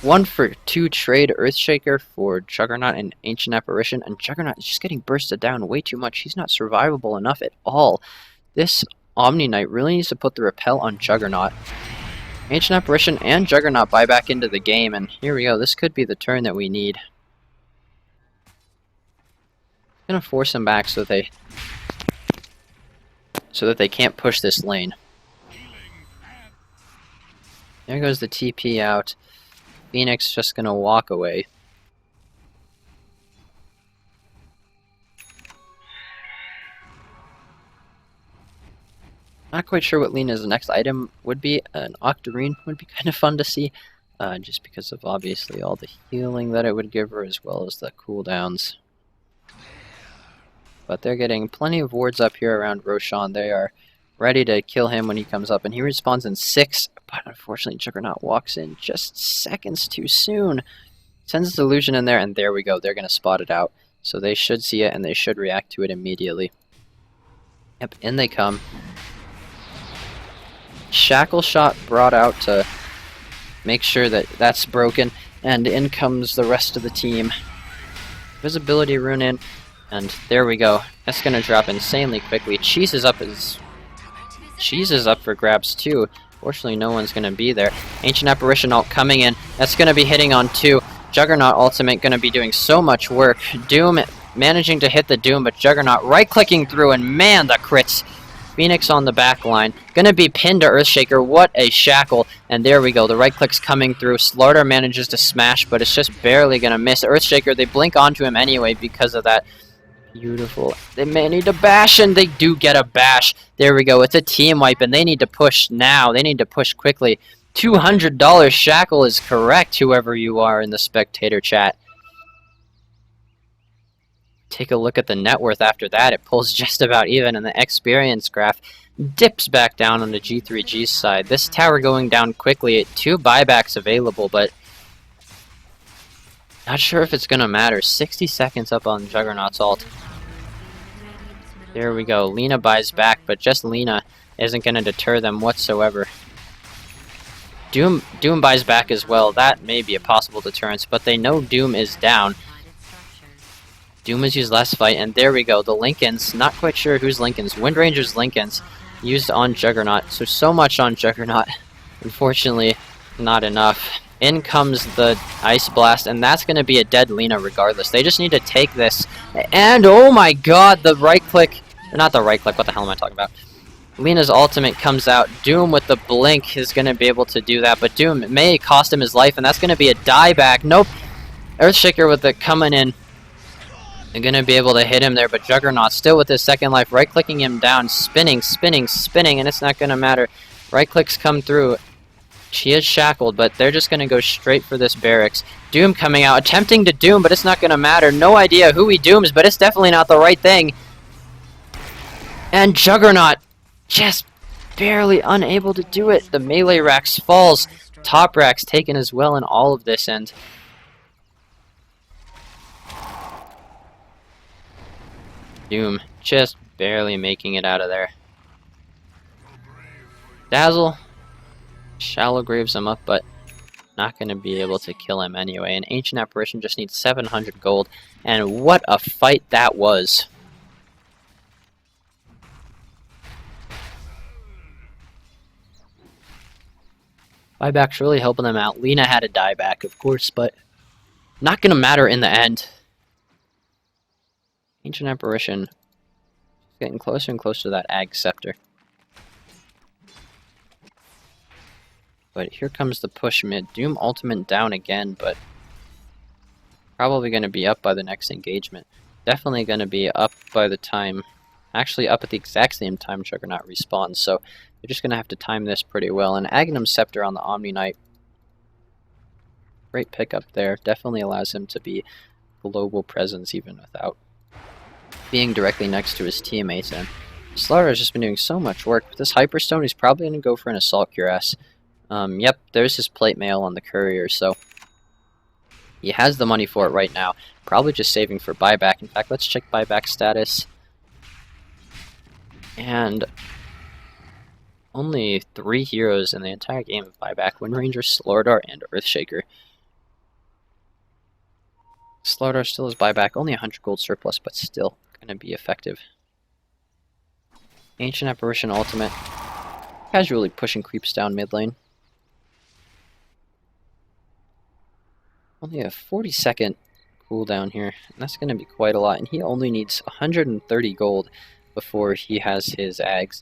[SPEAKER 1] 1-for-2 trade Earthshaker for Juggernaut and Ancient Apparition, and Juggernaut is just getting bursted down way too much. He's not survivable enough at all. This Omni Knight really needs to put the repel on Juggernaut. Ancient Apparition and Juggernaut buy back into the game, and here we go. This could be the turn that we need. Gonna force him back so that they can't push this lane. There goes the TP out. Phoenix just gonna walk away. Not quite sure what Lina's next item would be. An Octarine would be kind of fun to see, just because of obviously all the healing that it would give her, as well as the cooldowns. But they're getting plenty of wards up here around Roshan. They are ready to kill him when he comes up, and he respawns in 6, but unfortunately Juggernaut walks in just seconds too soon. Sends his illusion in there, and there we go. They're going to spot it out. So they should see it, and they should react to it immediately. Yep, in they come. Shackle shot brought out to make sure that that's broken, and in comes the rest of the team. Visibility rune in, and there we go. That's going to drop insanely quickly. Cheese is up for grabs too. Fortunately, no one's going to be there. Ancient Apparition ult coming in. That's going to be hitting on 2. Juggernaut ultimate going to be doing so much work. Doom managing to hit the Doom, but Juggernaut right-clicking through, and man, the crits. Phoenix on the back line. Going to be pinned to Earthshaker. What a shackle. And there we go. The right-click's coming through. Slardar manages to smash, but it's just barely going to miss. Earthshaker, they blink onto him anyway because of that. Beautiful. They may need to bash, and they do get a bash. There we go. It's a team wipe, and they need to push now. They need to push quickly. $200 shackle is correct, whoever you are in the spectator chat. Take a look at the net worth after that. It pulls just about even, and the experience graph dips back down on the G3G side. This tower going down quickly. 2 buybacks available, but not sure if it's going to matter. 60 seconds up on Juggernaut's ult. There we go. Lina buys back, but just Lina isn't going to deter them whatsoever. Doom buys back as well. That may be a possible deterrence, but they know Doom is down. Doom has used last fight, and there we go. The Lincolns, not quite sure who's Lincolns. Wind Ranger's Lincolns used on Juggernaut. So much on Juggernaut. Unfortunately, not enough. In comes the Ice Blast, and that's going to be a dead Lina regardless. They just need to take this. And oh my god, the right click. Not the right click, what the hell am I talking about? Lina's ultimate comes out. Doom with the blink is going to be able to do that, but Doom may cost him his life, and that's going to be a dieback. Nope. Earthshaker with it coming in. They're going to be able to hit him there, but Juggernaut still with his second life, right-clicking him down, spinning, and it's not going to matter. Right-clicks come through. She is shackled, but they're just going to go straight for this barracks. Doom coming out, attempting to Doom, but it's not going to matter. No idea who he dooms, but it's definitely not the right thing. And Juggernaut just barely unable to do it. The melee racks falls. Top racks taken as well in all of this, and Doom just barely making it out of there. Dazzle shallow graves him up, but not going to be able to kill him anyway. An Ancient Apparition just needs 700 gold, and what a fight that was. Buyback's really helping them out. Lina had a dieback, of course, but not going to matter in the end. Ancient Apparition getting closer and closer to that Ag Scepter. But here comes the push mid. Doom ultimate down again, but probably going to be up by the next engagement. Definitely going to be up by the time, actually up at the exact same time Juggernaut respawns, so they're just going to have to time this pretty well. And Aghanim Scepter on the Omni Knight, great pickup there. Definitely allows him to be global presence even without being directly next to his teammates. And Slaughter has just been doing so much work. With this Hyperstone, he's probably going to go for an Assault Cuirass. Yep, there's his plate mail on the courier, so he has the money for it right now. Probably just saving for buyback. In fact, let's check buyback status. And only 3 heroes in the entire game of buyback: Wind Ranger, Slordar, and Earthshaker. Slordar still has buyback, only 100 gold surplus, but still going to be effective. Ancient Apparition ultimate, casually pushing creeps down mid lane. Only a 40-second cooldown here, and that's going to be quite a lot, and he only needs 130 gold before he has his Ags.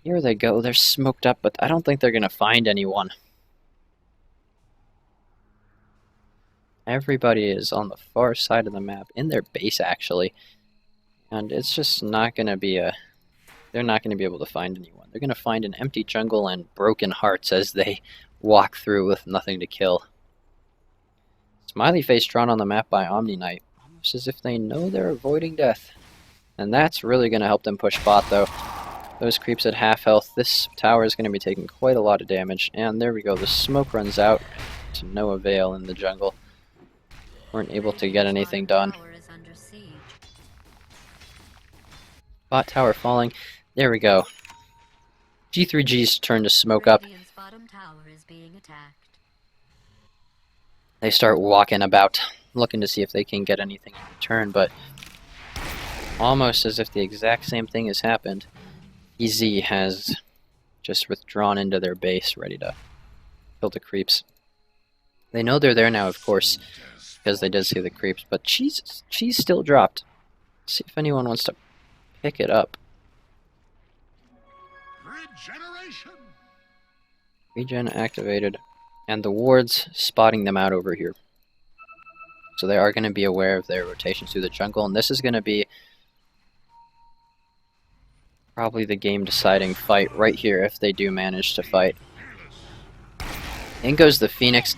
[SPEAKER 1] Here they go, they're smoked up, but I don't think they're going to find anyone. Everybody is on the far side of the map, in their base actually, and it's just not going to be a... They're not going to be able to find anyone. They're going to find an empty jungle and broken hearts as they walk through with nothing to kill. Smiley face drawn on the map by Omni Knight, almost as if they know they're avoiding death. And that's really going to help them push bot though. Those creeps at half health. This tower is going to be taking quite a lot of damage. And there we go, the smoke runs out to no avail in the jungle. Weren't able to get anything done. Bot tower falling. There we go. G3G's turn to smoke up. They start walking about, looking to see if they can get anything in return, but almost as if the exact same thing has happened. EZ has just withdrawn into their base, ready to kill the creeps. They know they're there now, of course, because they did see the creeps, but cheese still dropped. Let's see if anyone wants to pick it up. Regen activated, and the wards spotting them out over here. So they are going to be aware of their rotations through the jungle, and this is going to be probably the game-deciding fight right here if they do manage to fight. In goes the Phoenix,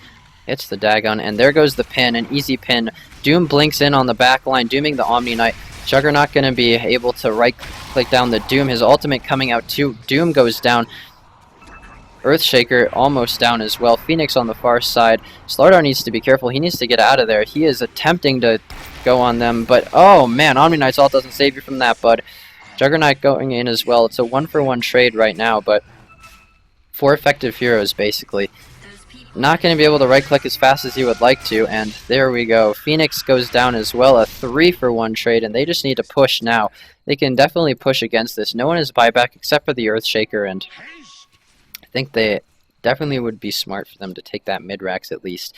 [SPEAKER 1] hits the Dagon, and there goes the pin, an easy pin. Doom blinks in on the back line, dooming the Omni Knight. Juggernaut going to be able to right-click down the Doom. His ultimate coming out too. Doom goes down. Earthshaker almost down as well. Phoenix on the far side. Slordar needs to be careful. He needs to get out of there. He is attempting to go on them, but oh man, Omni Knight's ult doesn't save you from that, bud. Juggernaut going in as well. It's a 1-for-1 trade right now, but 4 effective heroes basically. not going to be able to right-click as fast as he would like to, and there we go. Phoenix goes down as well, a 3-for-1 trade, and they just need to push now. They can definitely push against this. No one is buyback except for the Earthshaker, and I think they definitely would be smart for them to take that mid-racks at least.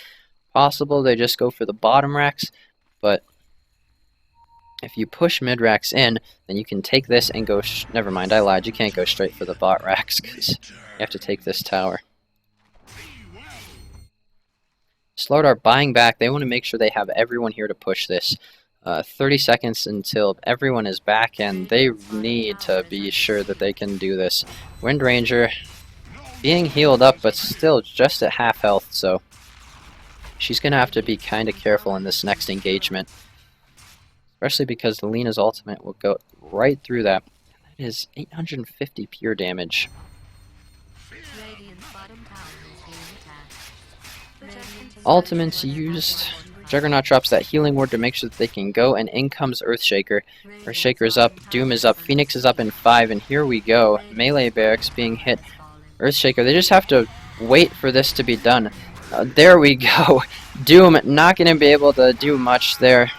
[SPEAKER 1] Possible they just go for the bottom racks, but if you push mid-racks in, then you can take this and go... Never mind, I lied. You can't go straight for the bot racks, because you have to take this tower. Slardar buying back. They want to make sure they have everyone here to push this. 30 seconds until everyone is back, and they need to be sure that they can do this. Wind Ranger being healed up, but still just at half health, so she's going to have to be kind of careful in this next engagement. Especially because Lena's ultimate will go right through that. That is 850 pure damage. Ultimates used. Juggernaut drops that healing ward to make sure that they can go, and in comes Earthshaker. Earthshaker is up, Doom is up, Phoenix is up in 5, and here we go. Melee barracks being hit. Earthshaker, they just have to wait for this to be done. There we go. Doom not going to be able to do much there.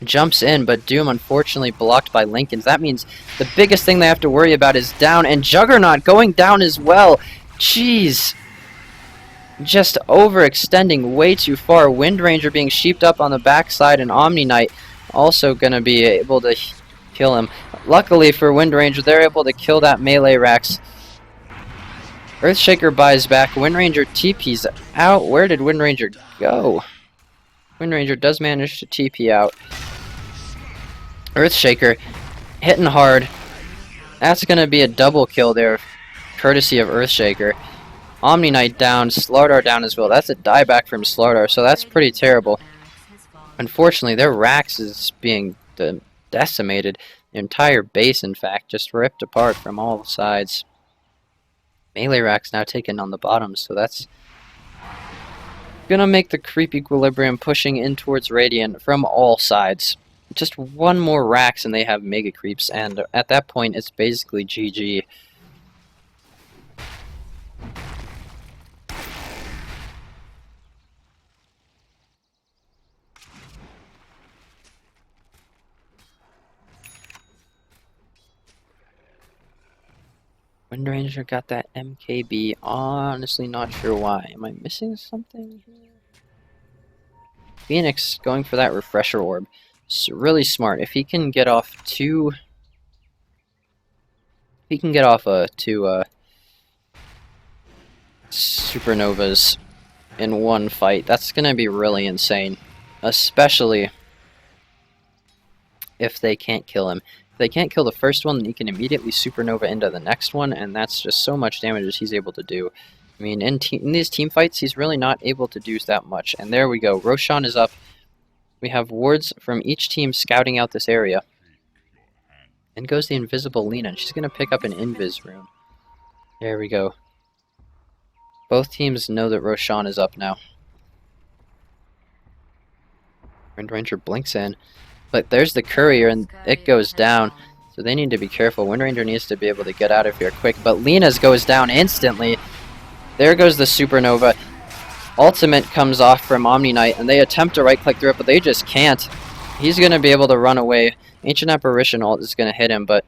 [SPEAKER 1] Jumps in, but Doom unfortunately blocked by Lincolns. That means the biggest thing they have to worry about is down, and Juggernaut going down as well. Jeez. Just overextending way too far. Wind Ranger being sheeped up on the backside, and Omni Knight also going to be able to kill him. Luckily for Wind Ranger, they're able to kill that melee Rax. Earthshaker buys back. Wind Ranger TP's out. Where did Wind Ranger go? Wind Ranger does manage to TP out. Earthshaker hitting hard. That's going to be a double kill there, courtesy of Earthshaker. Omni Knight down, Slardar down as well. That's a dieback from Slardar, so that's pretty terrible. Unfortunately, their Rax is being decimated. The entire base, in fact, just ripped apart from all sides. Melee Rax now taken on the bottom, so that's gonna make the creep equilibrium pushing in towards Radiant from all sides. Just one more Rax and they have Mega Creeps, and at that point it's basically GG. Wind Ranger got that MKB. Honestly, not sure why. Am I missing something here? Phoenix going for that refresher orb. It's really smart. If he can get off two... He can get off two supernovas in one fight. That's going to be really insane. Especially if they can't kill him. If they can't kill the first one, then he can immediately supernova into the next one, and that's just so much damage as he's able to do. I mean, in these team fights, he's really not able to do that much. And there we go. Roshan is up. We have wards from each team scouting out this area. In goes the invisible Lena, and she's going to pick up an invis room. There we go. Both teams know that Roshan is up now. Wind Ranger blinks in. But there's the courier, and it goes down. So they need to be careful. Wind Ranger needs to be able to get out of here quick. But Lena's goes down instantly. There goes the supernova. Ultimate comes off from Omni Knight, and they attempt to right-click through it, but they just can't. He's going to be able to run away. Ancient Apparition ult is going to hit him, but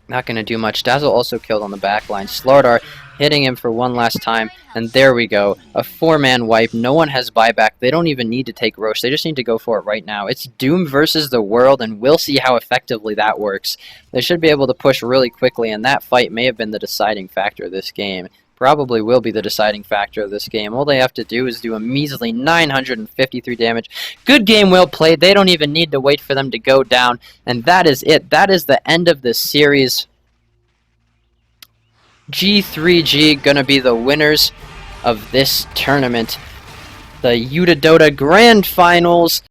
[SPEAKER 1] not going to do much. Dazzle also killed on the back line. Slardar hitting him for one last time, and there we go. A 4-man wipe. No one has buyback. They don't even need to take Roche. They just need to go for it right now. It's Doom versus the world, and we'll see how effectively that works. They should be able to push really quickly, and that fight may have been the deciding factor of this game. Probably will be the deciding factor of this game. All they have to do is do a measly 953 damage. Good game, well played. They don't even need to wait for them to go down. And that is it. That is the end of the series. G3G gonna be the winners of this tournament. The URUDotA Grand Finals.